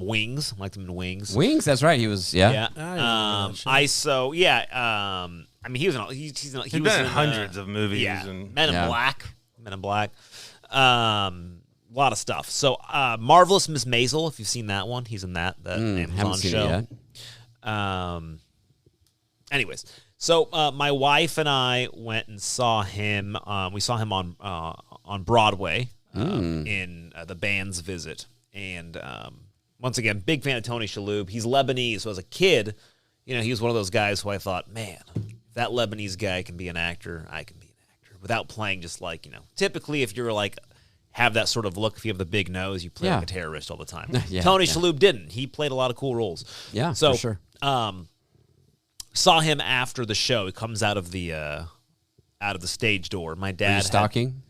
Wings. I liked him in Wings. Wings. That's right. He was. Yeah. ISO. Yeah. I mean, he was in. He's been in hundreds of movies. Yeah. And Men in Black. lot of stuff. So, Marvelous Miss Maisel, if you've seen that one, he's in that Amazon haven't seen show. it yet. Anyways, so my wife and I went and saw him. We saw him on Broadway in The Band's Visit, and once again, big fan of Tony Shalhoub. He's Lebanese, so as a kid, he was one of those guys who I thought, man, if that Lebanese guy can be an actor, I can be an actor without playing just like typically if you're like have that sort of look, if you have the big nose, you play like a terrorist all the time. Tony Shalhoub didn't. He played a lot of cool roles. Yeah, so for sure. Saw him after the show. He comes out of the stage door. My dad Were you stalking?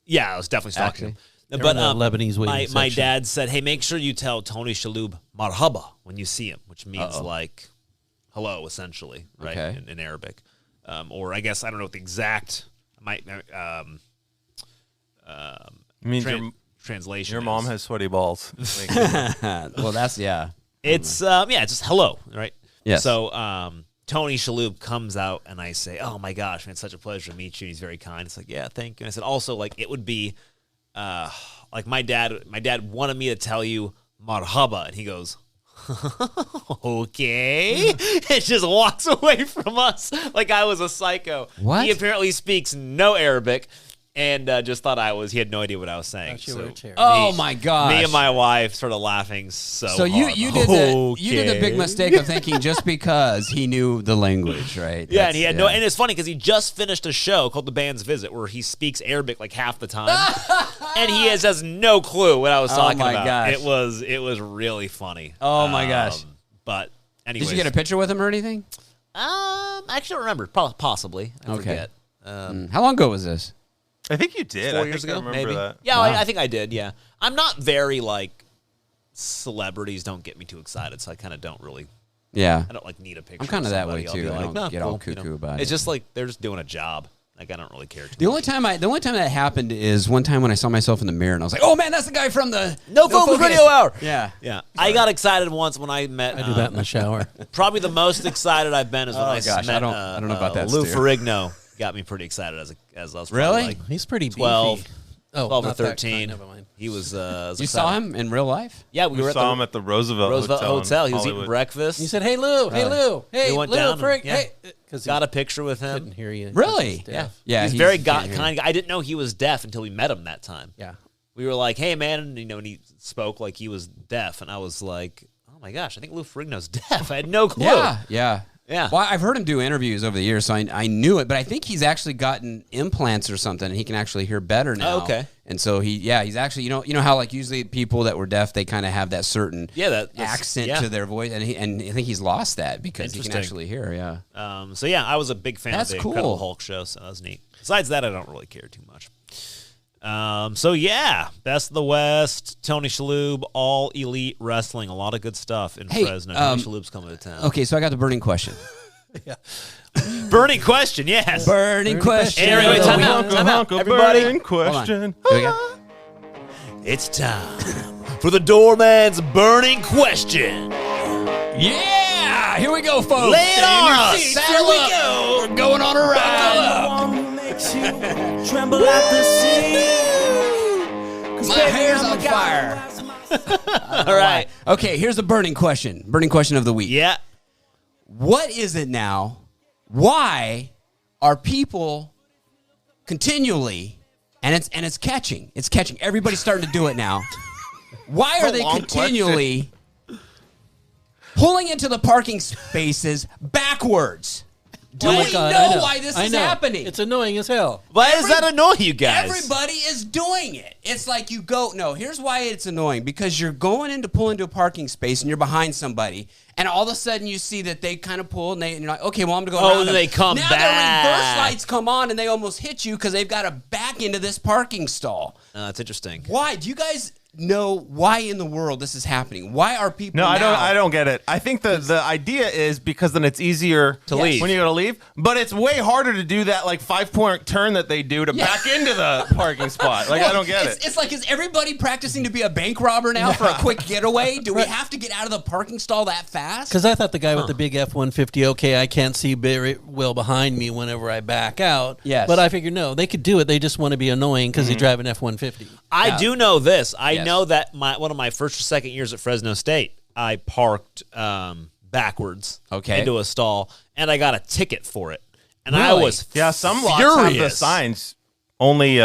Yeah, I was definitely stalking him. But Lebanese waiting my section. dad said, "Hey, make sure you tell Tony Shalhoub marhaba when you see him," which means like hello, essentially, right, Okay. in Arabic, or I guess I don't know what the exact translation. Your mom is. has sweaty balls. Well, that's It's it's just hello, right? Yes. So Tony Shalhoub comes out, and I say, "Oh my gosh, man, it's such a pleasure to meet you." He's very kind. It's like, "Yeah, thank you." And I said, "Also, like, it would be like my dad wanted me to tell you marhaba," and he goes, "Okay," and just walks away from us like I was a psycho. What? He apparently speaks no Arabic. And just thought he had no idea what I was saying. Oh my gosh. Me and my wife started laughing so So you hard. you did the big mistake of thinking just because he knew the language, right? Yeah, and he had no, and it's funny because he just finished a show called The Band's Visit where he speaks Arabic like half the time, and he has no clue what I was talking my about. gosh. It was really funny. Oh my gosh. But anyways, Did you get a picture with him or anything? I actually don't remember. Possibly. I forget. How long ago was this? I think you did. 4 I years think I ago, remember maybe. that. Yeah, Wow. I think I did. Yeah, I'm not very like celebrities don't get me too excited, so I kind of don't really. Yeah. I don't like need a picture. I'm kind of that way somebody. I'll be too. I like, don't "No, get all cool," cuckoo about it. It's just like they're just doing a job. Like I don't really care too The much. only time that happened is one time when I saw myself in the mirror and I was like, "Oh man, that's the guy from the No Focus Radio Hour. Yeah. Yeah, I got excited once when I met. I do that in the shower. Probably the most excited I've been is when I gosh, met. I don't know about that, Lou Stu. Ferrigno got me pretty excited as I was probably Really? like He's pretty 12, beefy. Oh, 12 or not that 13. kind, never mind. He was. You saw him in real life? Yeah, we were We at saw the him at the Roosevelt, Roosevelt Hotel. He was eating Hollywood. breakfast. He said, "Hey Lou, hey Lou, hey We went Lou, down. Frick, And, yeah. hey," because he Got a picture with him. couldn't hear you. Really? Yeah, Yeah, He's he's very can't hear kind. I didn't know he was deaf until we met him that time. Yeah. We were like, "Hey, man," and and he spoke like he was deaf, and I was like, "Oh my gosh, I think Lou Ferrigno's deaf." I had no clue. Yeah. Yeah. Well, I've heard him do interviews over the years, so I knew it, but I think he's actually gotten implants or something, and he can actually hear better now. Oh, okay. And so he's actually, you know how like usually people that were deaf, they kind of have that certain that's- accent yeah. to their voice, and I think he's lost that because he can Interesting. actually hear. Yeah. So yeah, I was a big fan That's of the cool. Incredible Hulk show, so that was neat. Besides that, I don't really care too much. So yeah, Best of the West, Tony Shalhoub, All Elite Wrestling, a lot of good stuff in Hey, Fresno. Tony Shalhoub's coming to town. Okay, so I got the burning question. Burning question, yes. Burning question. Hey, everybody, time out. Time out. Everybody, Burning question. Here we go. it's time for the Doorman's Burning Question. Yeah, here we go, folks. Lay it on us. Saddle Here we up. go. We're going on a ride. One who makes you tremble at the sea. 'Cause My baby, hair's I'm on a guy fire. who has my- All right. Okay, here's the burning question. Burning question of the week. Yeah. What is it now? Why are people continually, and it's catching. It's catching. Everybody's starting to do it now. Why are they long continually pulling into the parking spaces backwards? Do Oh my we God, I know why this I is know. happening? It's annoying as hell. Why does that annoy you guys? Everybody is doing it. It's like you go, no, here's why it's annoying. Because you're going in to pull into a parking space and you're behind somebody, and all of a sudden you see that they kind of pull and you're like, okay, well, I'm going to go around and them. they come now back. their reverse lights come on and they almost hit you because they've got to back into this parking stall. That's interesting. Why? Do you guys know why in the world this is happening. Why are people? No, now, I don't get it. I think the idea is because then it's easier to leave when you go to leave, but it's way harder to do that like 5-point turn that they do to back into the parking spot. Like I don't get it. It's like, is everybody practicing to be a bank robber now for a quick getaway? Do we have to get out of the parking stall that fast? Because I thought the guy with the big F-150, okay, I can't see very well behind me whenever I back out. Yes. But I figured, no, they could do it. They just want to be annoying because they drive an F-150. I do know this. I know that one of my first or second years at Fresno State, I parked backwards into a stall, and I got a ticket for it. And I was some furious. lots have the signs only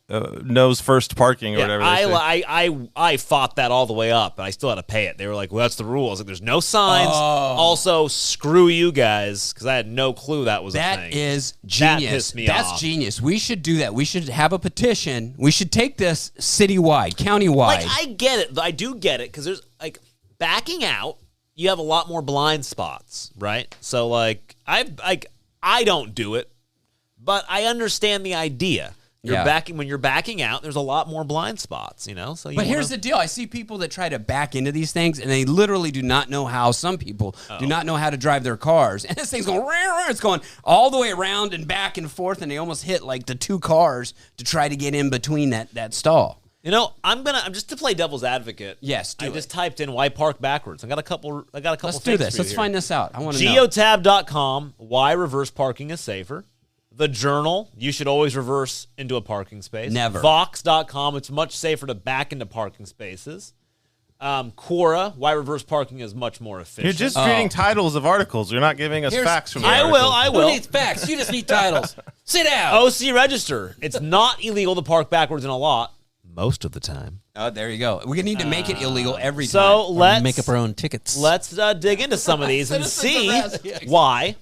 nose first parking or whatever. I fought that all the way up, and I still had to pay it. They were like, "Well, that's the rule." I was like, "There's no signs." Also, screw you guys, because I had no clue that was a thing. That is genius. That pissed me off. That's genius. We should do that. We should have a petition. We should take this citywide, countywide. Like, I get it. I do get it, because there's like backing out. You have a lot more blind spots, right? So like I don't do it, but I understand the idea. When you're backing out, there's a lot more blind spots, you know. So, here's the deal: I see people that try to back into these things, and they literally do not know how. Some people do not know how to drive their cars, and this thing's going, it's going all the way around and back and forth, and they almost hit like the two cars to try to get in between that stall. You know, I'm just to play devil's advocate. Yes, I just typed in why park backwards. I got a couple. Let's do this. Let's find this out. I want to know. Geotab.com. Why reverse parking is safer. The Journal, you should always reverse into a parking space. Never. Vox.com, it's much safer to back into parking spaces. Quora, why reverse parking is much more efficient. You're just reading titles of articles. You're not giving us facts from the articles. I will. Who needs facts? You just need titles. Sit down. OC Register, it's not illegal to park backwards in a lot most of the time. Oh, there you go. We need to make it illegal every time. So let's make up our own tickets. Let's dig into some of these and see why.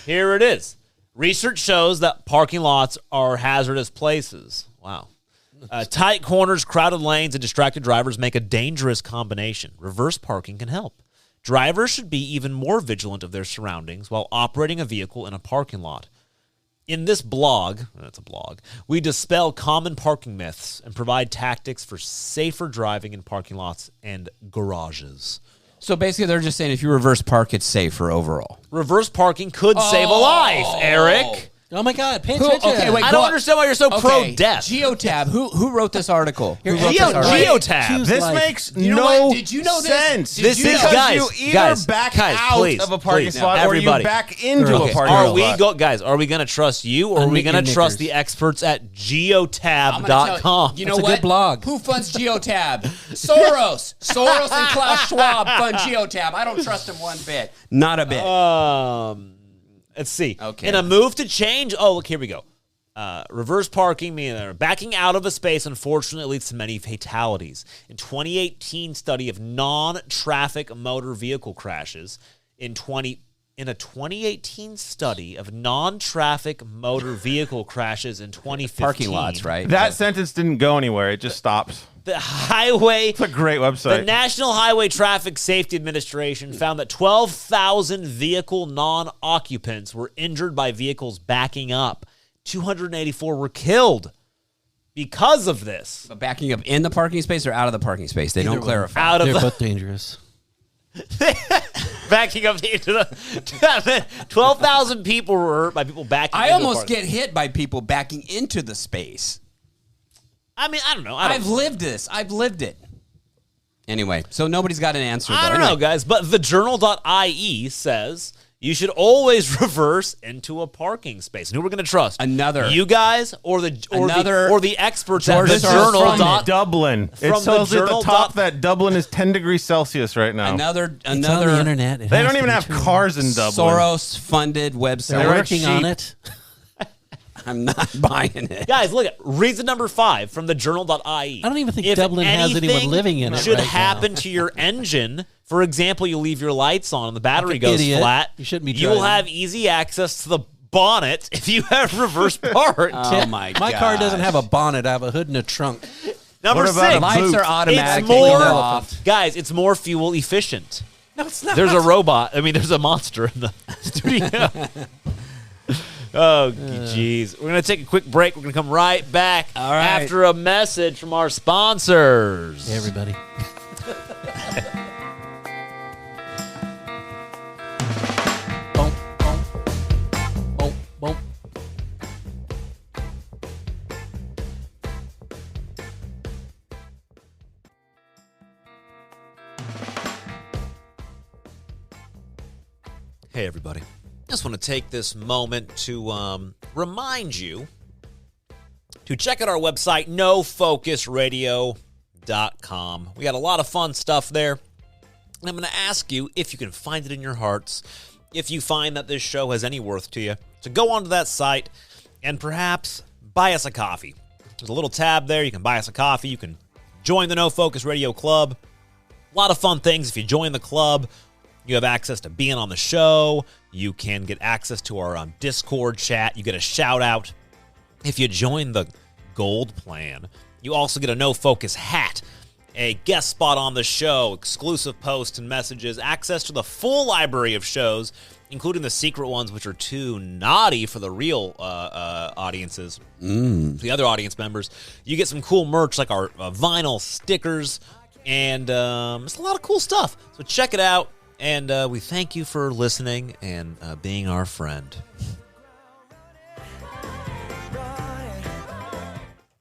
Here it is. Research shows that parking lots are hazardous places. Wow. Tight corners, crowded lanes, and distracted drivers make a dangerous combination. Reverse parking can help. Drivers should be even more vigilant of their surroundings while operating a vehicle in a parking lot. In this blog, that's a blog, we dispel common parking myths and provide tactics for safer driving in parking lots and garages. So basically, they're just saying if you reverse park, it's safer overall. Reverse parking could save a life, Eric. Oh my God, pay attention. Okay, wait, I don't understand why you're so pro-death. Geotab, who wrote this article? Geotab. This makes no Did you know sense. This is guys, you either back out please, of a parking spot or you everybody. back into a parking lot. Are we going to trust you or are we going to trust the experts at geotab.com? You know That's a what? good blog. Who funds Geotab? Soros. Soros and Klaus Schwab fund Geotab. I don't trust him one bit. Not a bit. Let's see. Okay. In a move to change, look, here we go. Reverse parking, meaning backing out of a space, unfortunately leads to many fatalities. In 2018 study of non-traffic motor vehicle crashes, in a 2018 study of non-traffic motor vehicle crashes in 2015. Parking lots, right? That sentence didn't go anywhere. It just stopped. The highway. It's a great website. The National Highway Traffic Safety Administration found that 12,000 vehicle non-occupants were injured by vehicles backing up. 284 were killed because of this. But backing up in the parking space or out of the parking space? They don't clarify. They're both dangerous. Backing up into the 12,000 people were hurt by people backing. I almost get hit by people backing into the space. I mean, I don't know. I've lived this. I've lived it. Anyway, so nobody's got an answer. I don't know, guys. But thejournal.ie says you should always reverse into a parking space. And who we're going to trust? You guys or the experts at the Journal. From Dublin. It tells at the top that Dublin is 10 degrees Celsius right now. It's on the internet. They don't even have cars in Dublin. Soros-funded website. They're working on it. I'm not buying it. Guys, look at reason number 5 from thejournal.ie. I don't even think Dublin has anyone living in it. Should right happen now. to your engine. For example, you leave your lights on and the battery goes flat. You shouldn't be You will driving. have easy access to the bonnet if you have reverse park. Oh my god. My car doesn't have a bonnet. I have a hood and a trunk. Number What about 6. a Lights are It's automatically more, off. guys, it's more fuel efficient. No, it's not. There's a robot. I mean, there's a monster in the studio. Oh, jeez. We're going to take a quick break. We're going to come right back after a message from our sponsors. Hey, everybody. Boom, boom, boom, boom. Hey, everybody. Just want to take this moment to remind you to check out our website, nofocusradio.com. We got a lot of fun stuff there. And I'm going to ask you if you can find it in your hearts, if you find that this show has any worth to you, to go onto that site and perhaps buy us a coffee. There's a little tab there. You can buy us a coffee. You can join the No Focus Radio Club. A lot of fun things. If you join the club, you have access to being on the show. You can get access to our Discord chat. You get a shout out. If you join the gold plan, you also get a No Focus hat, a guest spot on the show, exclusive posts and messages, access to the full library of shows, including the secret ones, which are too naughty for the real audiences, the other audience members. You get some cool merch like our vinyl stickers, and it's a lot of cool stuff. So check it out. And we thank you for listening and being our friend.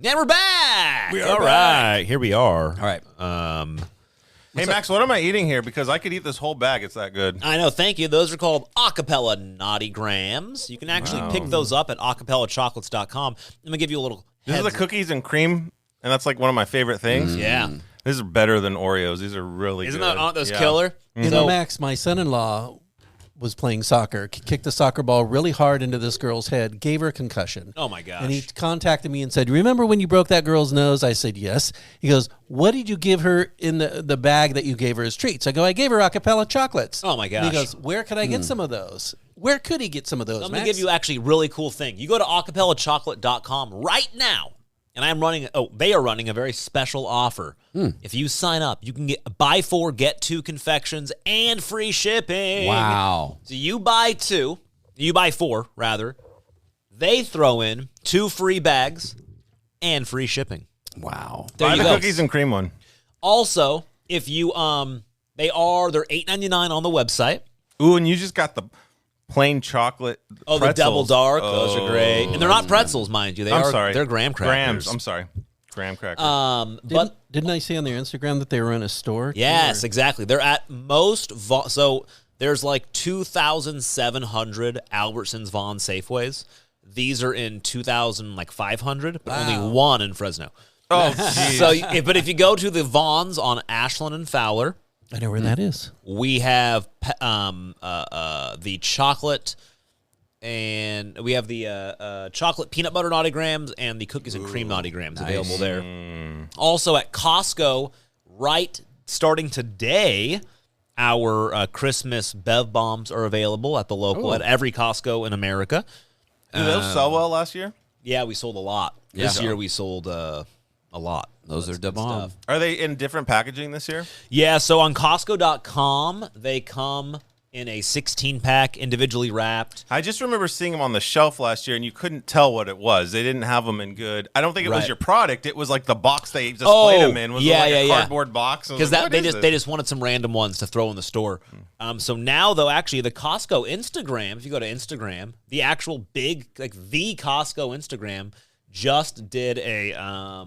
And we're back. All right, here we are. All right. Hey, Max, what am I eating here? Because I could eat this whole bag. It's that good. I know. Thank you. Those are called Acapella Naughty Grams. You can actually pick those up at acapellachocolates.com. I'm gonna give you a little. This is the cookies and cream, and that's like one of my favorite things. Yeah. These are better than Oreos. These are really Isn't good. that those killer? You know, Max, my son-in-law was playing soccer, kicked the soccer ball really hard into this girl's head, gave her a concussion. Oh, my gosh. And he contacted me and said, remember when you broke that girl's nose? I said, yes. He goes, what did you give her in the bag that you gave her as treats? I go, I gave her Acapella chocolates. Oh, my gosh. And he goes, where could I get some of those? Where could he get some of those, I'm Max? going to give you actually a really cool thing. You go to acapellachocolate.com right now, and they are running a very special offer. If you sign up, you can get buy 4, get 2 confections and free shipping. Wow. So you buy 4, rather. They throw in 2 free bags and free shipping. Wow. There Buy you the go. cookies and cream one. Also, if you they're $8.99 on the website. Ooh, and you just got the plain chocolate Oh, pretzels. the double dark. Those are great. And they're not pretzels, mind you. They're graham crackers. Grams. I'm sorry. Graham crackers. Didn't I see on their Instagram that they were in a store? Yes, exactly. They're at most so there's like 2,700 Albertsons Vaughn Safeways. These are in 2,500, but only one in Fresno. Oh, geez. So, but if you go to the Vaughns on Ashland and Fowler, I know where that is. we have the chocolate. And we have the chocolate peanut butter naughty grams and the cookies and cream naughty grams available there. Also at Costco, starting today, our Christmas Bev Bombs are available at the local, at every Costco in America. Did those sell well last year? Yeah, we sold a lot. This year we sold a lot. Those are the bomb. Are they in different packaging this year? Yeah, so on Costco.com, they come in a 16-pack, individually wrapped. I just remember seeing them on the shelf last year, and you couldn't tell what it was. They didn't have them in good. I don't think it was your product. It was like the box they displayed them in. Was a cardboard box. Because they just wanted some random ones to throw in the store. So now, though, actually, the Costco Instagram, if you go to Instagram, the actual big, the Costco Instagram just did a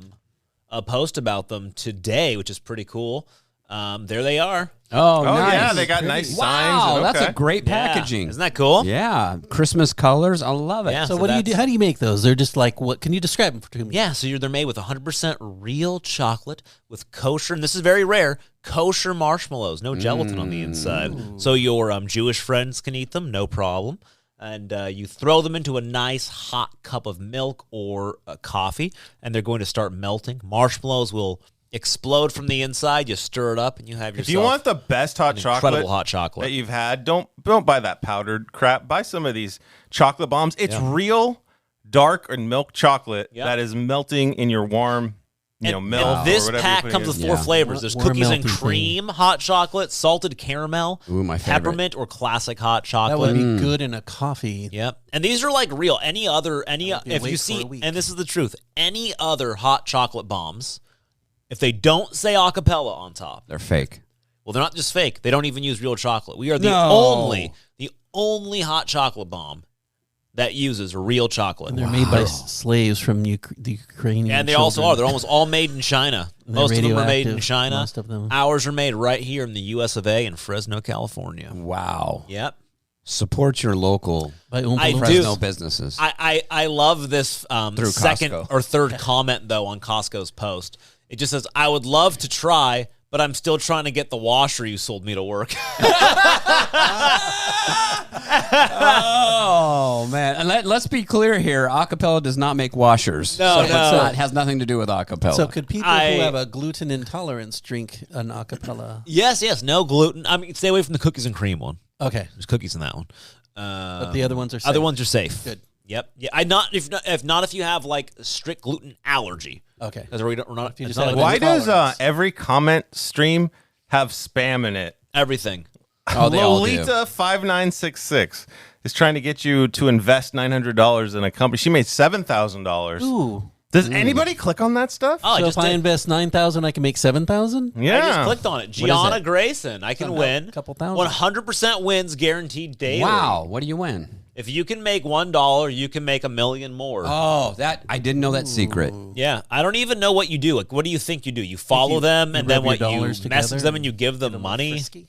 post about them today, which is pretty cool. There they are. Oh, nice. Yeah, they got nice signs. Wow, and that's okay. a great packaging. Isn't that cool? Yeah, Christmas colors. I love it. Yeah. So So what do you that's- do? How do you make those? They're just like what? Can you describe them to me? Yeah, so they're made with 100% real chocolate with kosher, and this is very rare, kosher marshmallows, no gelatin on the inside. So your Jewish friends can eat them, no problem. And you throw them into a nice hot cup of milk or coffee, and they're going to start melting. Marshmallows will explode from the inside. You stir it up, and you have yourself. If you want the best hot incredible hot chocolate that you've had, don't buy that powdered crap. Buy some of these chocolate bombs. It's real dark and milk chocolate that is melting in your warm milk. And this or whatever pack you're comes putting with in. 4 flavors. There's Or a cookies and melty cream, hot chocolate, salted caramel, Ooh, my favorite. peppermint, or classic hot That chocolate. would be good in a coffee. Yep. And these are like real. If you wait for see, a week. and this is the truth, any other hot chocolate bombs, if they don't say acapella on top, They're fake. well, they're not just fake. They don't even use real chocolate. We are the only hot chocolate bomb that uses real chocolate. And they're made by slaves from the Ukrainian. And they also are. They're almost all made in China. And Most they're of them are made in radioactive, China. most of them. Ours are made right here in the US of A in Fresno, California. Wow. Yep. Support your local I do. Fresno businesses. I love this second Costco. or third comment, though, on Costco's post. It just says, I would love to try, but I'm still trying to get the washer you sold me to work. Oh man! And let's be clear here: acapella does not make washers. No, so no. it has nothing to do with acapella. So could people who have a gluten intolerance drink an acapella? Yes, no gluten. I mean, stay away from the cookies and cream one. Okay, There's cookies in that one. but the other ones are safe. Other ones are safe. Good. Yep. Yeah. If you have like strict gluten allergy. Okay. Because we're not. you It's just not have like Why does Intolerance. every comment stream have spam in it? everything. Oh, they all do. Lolita5966 is trying to get you to invest $900 in a company. She made $7,000. Ooh. Does anybody click on that stuff? Oh, I So just if I did. invest 9,000, I can make 7,000. Yeah. I just clicked on it. Gianna Grayson. I can Somehow, win. couple thousand. 100% wins guaranteed daily. Wow, what do you win? If you can make $1, you can make $1 million more. Oh, I didn't know that secret. Yeah, I don't even know what you do. Like, what do you think you do? You follow them, and then rub what? your You dollars message together them, and you give them money. Frisky?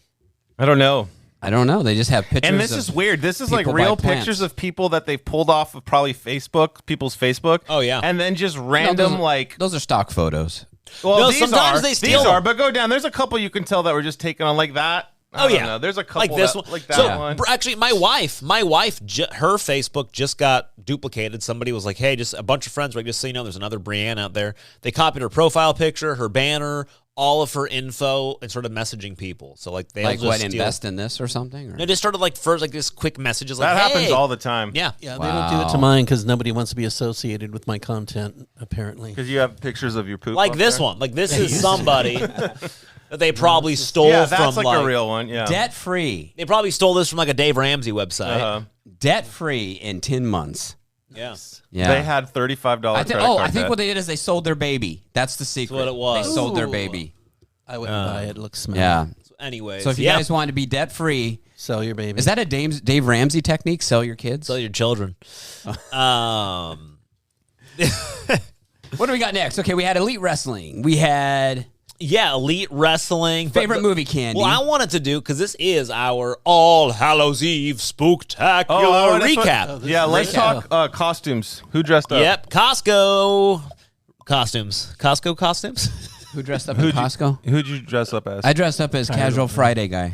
I don't know. I don't know. They just have pictures. And this of is weird. This is like people real buy plants. pictures of people that they've pulled off of probably people's Facebook. Oh, yeah. And then just No, random those are stock photos. well, No, these sometimes are, they steal These are, them. but go down. There's a couple you can tell that were just taken on like that. I Oh don't yeah, know. There's a couple like this that, one. like that So one. actually, my wife, her Facebook just got duplicated. Somebody was like, "Hey, just a bunch of friends, like, just so you know, there's another Brienne out there." They copied her profile picture, her banner, all of her info, and started messaging people. So like they Like just what? steal. Invest in this or something? Or? They just started like first like just quick messages like That happens hey. all the time. Yeah, Yeah, they don't do it to mine because nobody wants to be associated with my content, apparently. Because you have pictures of your poop. like up this there. one. Like this is somebody that they probably stole Yeah, that's from like a real one. Yeah. Debt free. They probably stole this from like a Dave Ramsey website. Uh-huh. Debt free in 10 months. Yeah. Yeah. They had $35 I credit card I think debt. what they did is they sold their baby. That's the secret. what it was. They sold their Ooh. baby. I wouldn't buy it. It looks smell. Yeah. Anyways, So if you guys want to be debt free, Sell your baby. is that a Dave Ramsey technique? Sell your kids? sell your children. What do we got next? Okay, we had Elite Wrestling. We had Yeah, Elite Wrestling. But favorite movie candy. Well, I wanted to do, because this is our All Hallows Eve Spooktacular that's what- recap. Yeah, let's talk costumes. Who dressed up? Yep, Costco costumes. Costco costumes? Who dressed up in Costco? Who'd you dress up as? I dressed up as Casual Friday guy.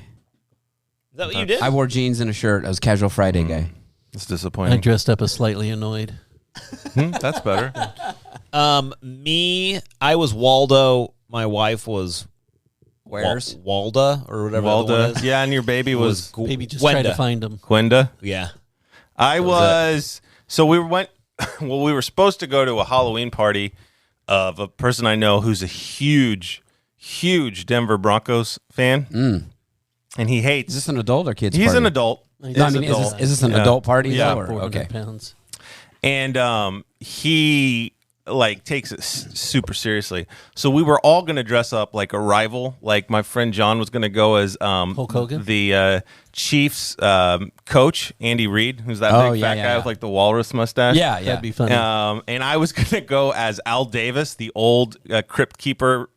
Is that what you did? I wore jeans and a shirt. I was Casual Friday guy. It's I disappointing. dressed up as slightly annoyed. That's better. I was Waldo. My wife was Where's? Walda or whatever the one Walda. is. Yeah, and your baby was Baby just tried to Gwenda. find him. Gwenda. Yeah. I was. So we went. Well, we were supposed to go to a Halloween party of a person I know who's a huge Denver Broncos fan, and he hates. Is this an adult or kids He's party? an adult. No, He's No, I an mean, adult. is this an Yeah. adult party? Yeah. though, or- 400 okay. pounds. And he like takes it super seriously. So we were all going to dress up like a rival. Like my friend John was going to go as Hulk Hogan? the Chiefs coach, Andy Reid, who's that Oh, big yeah, fat yeah, guy yeah. with like the walrus mustache. Yeah, yeah. That'd be funny. And I was going to go as Al Davis, the old crypt keeper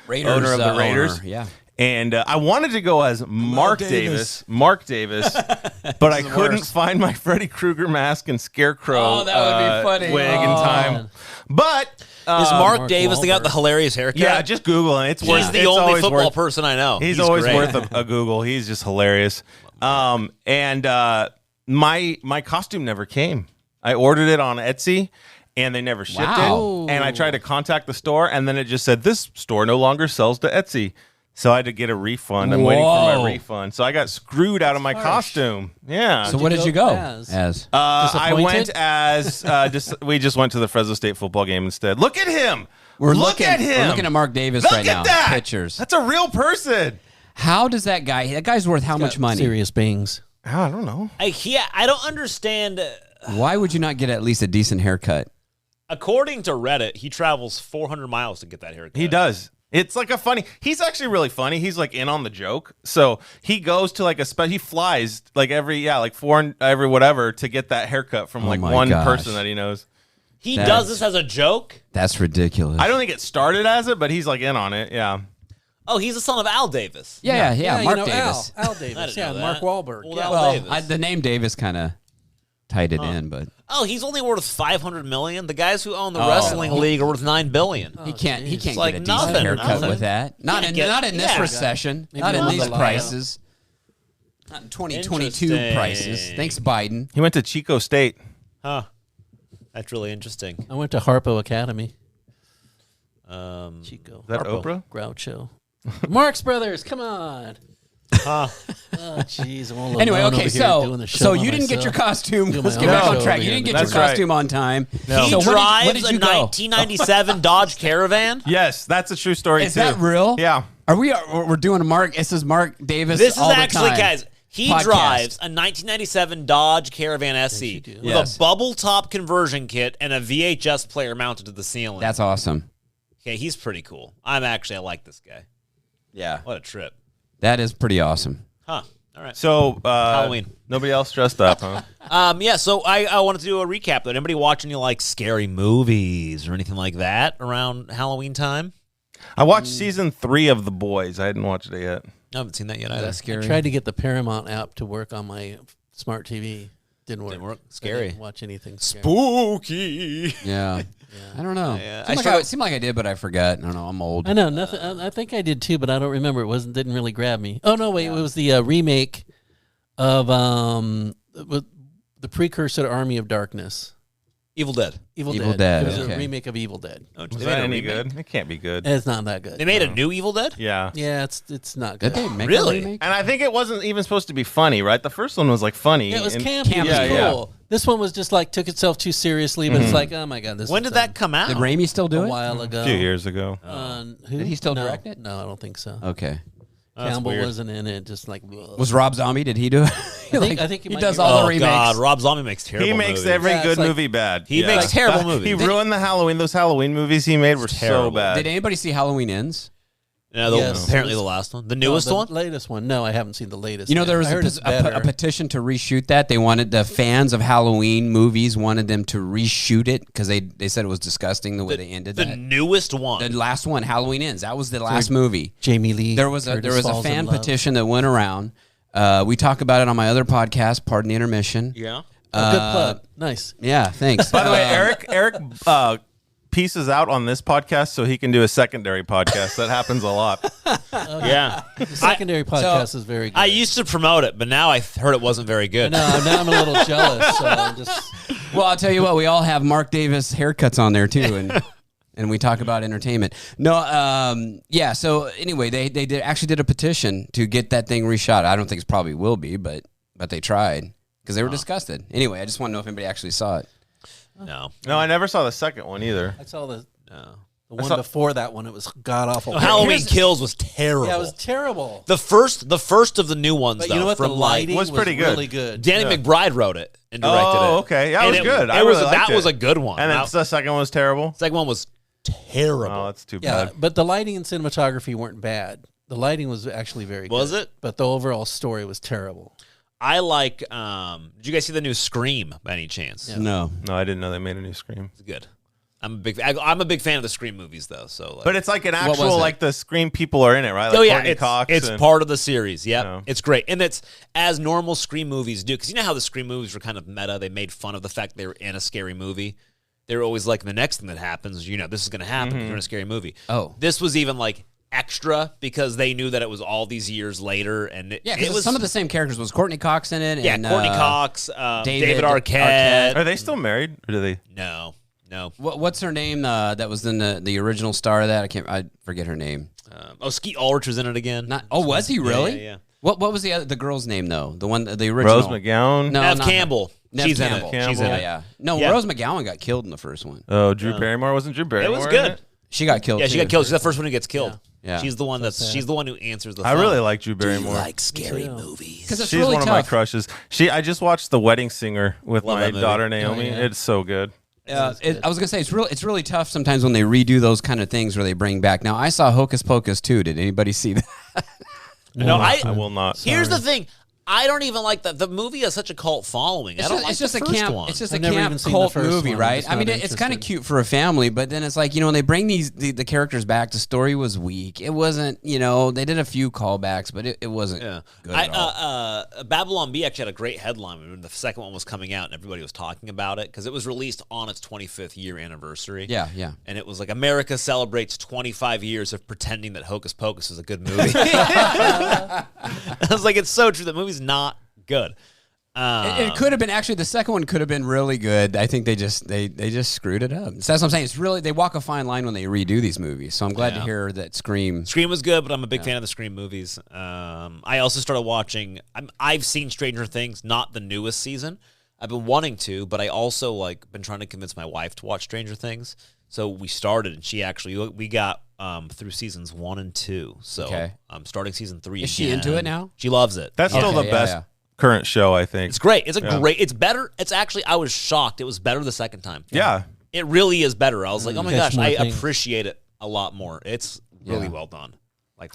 Raiders, owner of the owner, Raiders. yeah. And I wanted to go as Mark Davis, but I couldn't find my Freddy Krueger mask and Scarecrow Oh, that would be funny. wig in Oh. time. But Is Mark Mark Davis the guy with the Wahlberg. hilarious haircut? yeah, just Google it. It's He's worth. the it's only always football worth, person I know. He's always great. worth a Google. He's just hilarious. My costume never came. I ordered it on Etsy, and they never shipped Wow. it. And I tried to contact the store, and then it just said this store no longer sells to Etsy. So I had to get a refund. I'm waiting for Whoa. my refund. So I got screwed out of my costume. Yeah. So what did you go as? I Disappointed? went as we just went to the Fresno State football game instead. Look at him. Look at him. We're looking at Mark Davis Look right at now. that. Pictures. That's a real person. How does that guy? That guy's worth how much money? Serious bangs. I don't know. I don't understand. Why would you not get at least a decent haircut? According to Reddit, he travels 400 miles to get that haircut. He does. It's like a funny. He's actually really funny. He's like in on the joke. So he goes to like he flies like every whatever to get that haircut from like one person that he knows. He does this as a joke? That's ridiculous. I don't think it started as it, but he's like in on it. Yeah. Oh, he's the son of Al Davis. Yeah. Mark Davis. Al Davis. Yeah, know Mark that. Wahlberg. Well, Yeah. Al Davis. The name Davis kind of tied it in, but Oh, he's only worth $500 million. The guys who own the wrestling league are worth $9 billion. he can't get like a decent nothing, haircut nothing. with that. Not in this yeah. recession. Maybe Not in on these the line. prices. Not in 2022 Interesting. prices. Thanks, Biden. He went to Chico State. Huh. That's really interesting. I went to Harpo Academy. Um, Chico. Is that Harpo. Oprah? Groucho. Marx Brothers, come on. huh. Oh, jeez. I'm all Anyway, alone okay, over here doing the show so by you didn't get your myself. costume. Doing Let's my get own back on show track. over You here. didn't get That's your right. costume on time. No. He So where drives did a you go? 1997 Dodge Caravan. Yes, that's a true story Is too. that real? Yeah. We're doing a Mark. This is Mark Davis. This is all the actually, time. guys, he Podcast. drives a 1997 Dodge Caravan SE with Yes. a bubble top conversion kit and a VHS player mounted to the ceiling. That's awesome. Okay, he's pretty cool. I like this guy. Yeah, What a trip. that is pretty awesome. Huh. All right. So Halloween. Nobody else dressed up, huh? Yeah, so I wanted to do a recap. Did anybody watch any like scary movies or anything like that around Halloween time? I watched season 3 of The Boys. I hadn't watched it yet. I haven't seen that yet either. That's scary. I tried to get the Paramount app to work on my smart TV. Didn't work. Didn't work. I Scary. didn't watch anything scary. Spooky. Yeah. I don't know. Yeah, Seemed like I did, but I forgot. I don't know. I'm old. I know nothing. I think I did too, but I don't remember. Didn't really grab me. Oh no, wait, it was the remake of the precursor to Army of Darkness. Evil Dead. Evil Dead, It was okay. a remake of Evil Dead. Oh, Was they that made a any remake? good? It can't be good. It's not that good. They made a new Evil Dead? Yeah. Yeah, it's not Did good. they make Really? a remake? And I think it wasn't even supposed to be funny, right? The first one was like funny. Yeah, it was and- campy. It was Yeah, cool. This one was just like took itself too seriously, but it's like, oh my god, this. When is did that come out? Did Raimi still do a it? while ago? A few years ago. Who? Did he still No. direct it? No, I don't think so. Okay. Campbell weird. wasn't in it. Just like ugh. Was Rob Zombie? Did he do it? I think he he might does be all Oh, the remakes. God. Rob Zombie makes terrible He makes movies. every Yeah, it's good like- movie bad. He makes terrible movies. He ruined the Halloween. Those Halloween movies he made were so terrible. bad. Did anybody see Halloween Ends? Yeah, Yes. apparently the last one. The newest the one? latest one. No, I haven't seen the latest. You know, yet. there was I heard it's a better. petition to reshoot that. They wanted the fans of Halloween movies wanted them to reshoot it because they said it was disgusting the way they ended The that. newest one. The last one, Halloween Ends. That was the last movie. Jamie Lee. There was a Curtis falls in fan love. petition that went around. We talk about it on my other podcast, Pardon the Intermission. yeah. Oh, good plug. Nice. Yeah, thanks. By the way, Eric pieces out on this podcast so he can do a secondary podcast. That happens a lot. Yeah. The secondary podcast is very good. I used to promote it, but now I heard it wasn't very good. No, now I'm a little jealous. So I'm just. Well, I'll tell you what, we all have Mark Davis haircuts on there too, and we talk about entertainment. No, yeah. So anyway, they actually did a petition to get that thing reshot. I don't think it probably will be, but they tried because they were disgusted. Anyway, I just want to know if anybody actually saw it. No. No, I never saw the second one either. I saw the No. one before that one. It was god awful. No, Halloween Kills was terrible. Yeah, it was terrible. the first of the new ones, But though. you know what? The from like lighting was pretty good. really good. Danny McBride wrote it and directed it. Oh, okay. Yeah, it And was good. It I was really liked that was it. a good one. And then Now, the second one was terrible. second one was terrible. Oh, that's too Yeah, bad. but the lighting and cinematography weren't bad. The lighting was actually very good. Was it? But the overall story was terrible. I like. Did you guys see the new Scream by any chance? Yeah. No. No, I didn't know they made a new Scream. It's good. I'm a big fan of the Scream movies though. So, like, But it's like an was actual, it? like the Scream people are in it, right? Like oh yeah, Courtney it's Cox it's and- part of the series. Yep, Yeah. it's great, and it's as normal Scream movies do. Because you know how the Scream movies were kind of meta. They made fun of the fact they were in a scary movie. They were always like, the next thing that happens, this is going to happen. 'Cause you're in a scary movie. Oh. This was even like extra because they knew that it was all these years later, and it, Yeah, it because was some of the same characters was Courtney Cox in it. yeah, and, Courtney Cox, David Arquette. Are they still married? Or do they? No. What's her name? That was in the original star of that. I forget her name. Skeet Ulrich was in it again. Was he really? Yeah. What was the girl's name though? The original Rose McGowan? No, Nev not her. Campbell. Nev She's Campbell. in it. She's in it. Yeah. No, Yeah. Rose McGowan got killed in the first one. Oh, Drew Barrymore. Wasn't Drew Barrymore It was in good. it? She got killed. Yeah, she got killed. She's the first one who gets killed. Yeah. She's the one she's the one who answers the phone. I really like Drew Barrymore. Like scary movies. Because it's She's really one tough. of my crushes. I just watched The Wedding Singer with Love my that movie. daughter Naomi. Oh, yeah. It's so good. I was gonna say it's really tough sometimes when they redo those kind of things where they bring back. Now I saw Hocus Pocus too. Did anybody see that? No, I will not. Here's the thing. I don't even like that. The movie has such a cult following. I don't like It's just the a first camp. one. It's just I've a never even camp seen the cult first movie, one. right? Just I mean, not it's kind of interested. cute for a family, but then it's like when they bring the characters back, the story was weak. It wasn't. They did a few callbacks, but it wasn't good at all. Babylon Bee actually had a great headline when the second one was coming out and everybody was talking about it because it was released on its 25th year anniversary. Yeah. And it was like America celebrates 25 years of pretending that Hocus Pocus is a good movie. I was like, it's so true. The movie's not good. It could have been actually the second one could have been really good. I think they just screwed it up. So that's what I'm saying. It's really they walk a fine line when they redo these movies. So I'm glad to hear that Scream was good, but I'm a big fan of the Scream movies. I also started watching. I've seen Stranger Things, not the newest season. I've been wanting to, but I also been trying to convince my wife to watch Stranger Things. So we started, and we got through seasons 1 and 2. So I'm starting season 3. Is she into it now? She loves it. That's still the best current show, I think. It's great. It's great. It's better. It's actually. I was shocked. It was better the second time. Yeah. It really is better. I was like, oh my Catch gosh, more I things. appreciate it a lot more. It's really well done.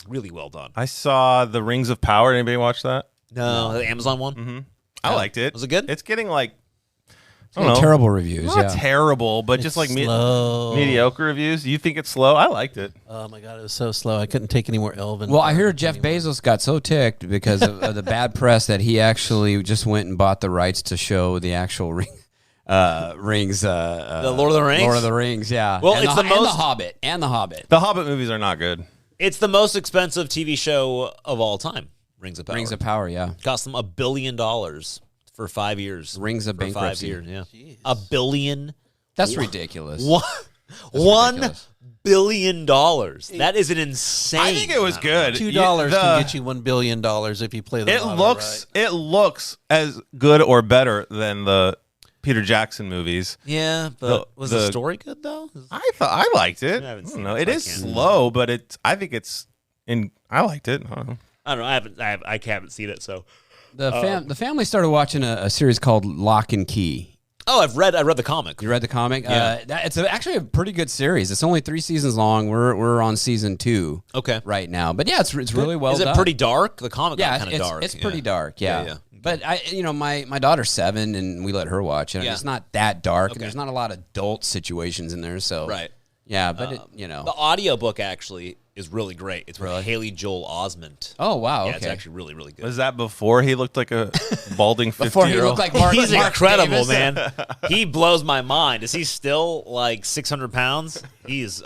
Really well done. I saw The Rings of Power. Anybody watch that? No, the Amazon one. Mm-hmm. I liked it. Was it good? It's getting I don't know. terrible reviews. Not terrible, but just slow. mediocre reviews. You think it's slow? I liked it. Oh my god, it was so slow. I couldn't take any more Elvin. Well, I heard Jeff Bezos got so ticked because of the bad press that he actually just went and bought the rights to show the actual rings. The Lord of the Rings? Lord of the Rings, yeah. Well, and it's the the most- and the Hobbit. And the Hobbit. The Hobbit movies are not good. It's the most expensive TV show of all time. Rings of Power. Rings of Power, yeah. Cost them $1 billion for 5 years. Rings of for 5 bankruptcy. years, yeah. $1 billion. That's ridiculous. $1 billion. That is an insane. I think it was good. $2 can get you $1 billion if you play the. It lotto, looks right? it looks as good or better than the Peter Jackson movies. Yeah, but was the story good though? I liked it. I haven't I seen don't know. it, It so I is can't. slow, but I think it's I liked it. I don't know. I don't know. I haven't seen it. So The family started watching a series called Lock and Key. I've read the comic. You read the comic? Yeah. It's actually a pretty good series. It's only 3 seasons long. We're on season 2 Okay. now. But yeah, it's really well Is it done. pretty dark? The comic Yeah, kind of dark. it's pretty dark. Yeah. Yeah. But my daughter's 7, and we let her watch it. Yeah. It's not that dark, and Okay. there's not a lot of adult situations in there. So Right. yeah, but The audiobook actually is really great. It's with Haley Joel Osment. oh wow, Yeah, okay. it's actually really, really good. Was that before he looked like a balding 50-year-old? Before he looked like Mark. He's Mark incredible, Davis. man. He blows my mind. Is he still like 600 pounds?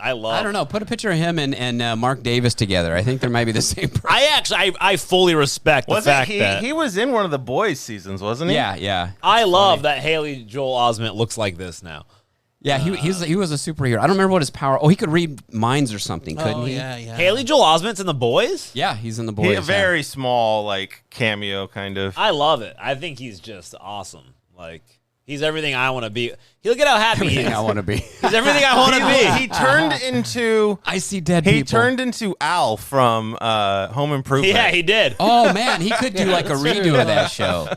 I love. I don't know. Put a picture of him and Mark Davis together. I think there might be the same person. I fully respect the fact that he was in one of the boys seasons, wasn't he? Yeah. I love that Haley Joel Osment looks like this now. Yeah, he was a superhero. I don't remember what his power. Oh, he could read minds or something, couldn't Oh he? yeah. Haley Joel Osment's in The Boys. Yeah, he's in the boys. He, yeah. a very small cameo kind of. I love it. I think he's just awesome. He's everything I want to be. Look at how happy he Everything is. I want to be. He's everything I want to be. He turned into I see dead people. he turned into Al from Home Improvement. Yeah, he did. Oh man, he could do like a redo of that show.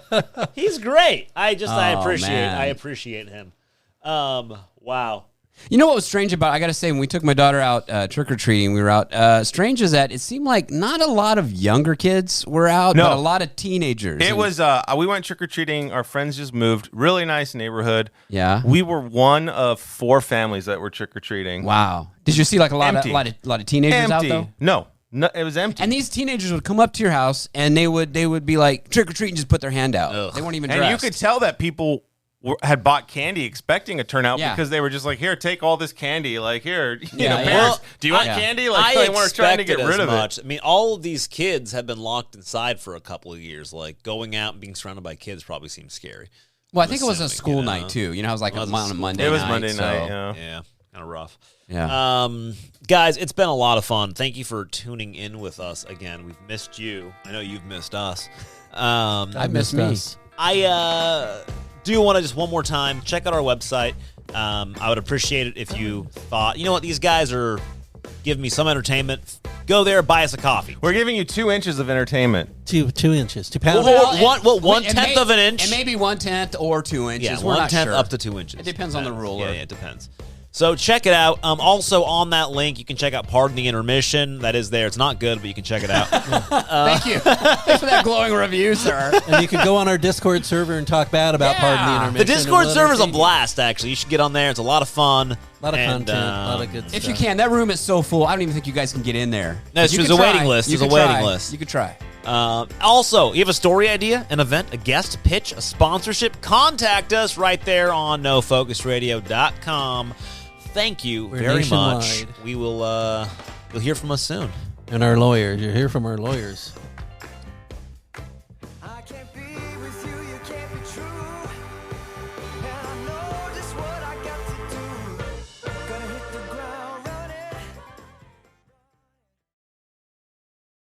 He's great. I Oh, man. appreciate him. Wow. You know what was strange about? I got to say, when we took my daughter out trick or treating, we were out. Strange is that it seemed like not a lot of younger kids were out, No. but a lot of teenagers. It And- was we went trick or treating. Our friends just moved. Really nice neighborhood. Yeah. We were one of 4 families that were trick or treating. Wow. Did you see like a lot Empty. of teenagers Empty. out though? No, it was empty. And these teenagers would come up to your house and they would be like trick or treat and just put their hand out. Ugh. They weren't even And dressed. you could tell that people had bought candy expecting a turnout Yeah. because they were just like, here, take all this candy. Like, here, you Yeah, know, yeah. parents, Well, do you want I- candy? Like, they weren't trying to get rid of it. I mean, all of these kids have been locked inside for a couple of years. Going out and being surrounded by kids probably seems scary. Well, I think it was a assuming, school you know. night too. You know, it was like It was a on a school Monday. It was night, Monday so- night, yeah. Yeah, kind of rough. Yeah. Guys, it's been a lot of fun. Thank you for tuning in with us again. We've missed you. I know you've missed us. I miss me. us. I do want to just one more time check out our website, I would appreciate it if you thought, you know what, these guys are giving me some entertainment. Go there, buy us a coffee. We're giving you 2 inches of entertainment. 2 inches, 2 pounds. One tenth of an inch, and maybe 1/10 or 2 inches. Yeah, We're not 1/10 sure. up to 2 inches. It depends on the ruler. Yeah, it depends. So check it out. Also on that link, you can check out Pardon the Intermission. That is there. It's not good, but you can check it out. Thank you. Thanks for that glowing review, sir. And you can go on our Discord server and talk bad about Pardon the Intermission. The Discord server is a blast, actually. You should get on there. It's a lot of fun. A lot of content, a lot of good stuff. If you can, that room is so full. I don't even think you guys can get in there. No, there's a waiting list. There's a waiting list. You could try. Also, you have a story idea, an event, a guest pitch, a sponsorship, contact us right there on nofocusradio.com. Thank you very much. We will, you'll hear from us soon. And our lawyers. You'll hear from our lawyers.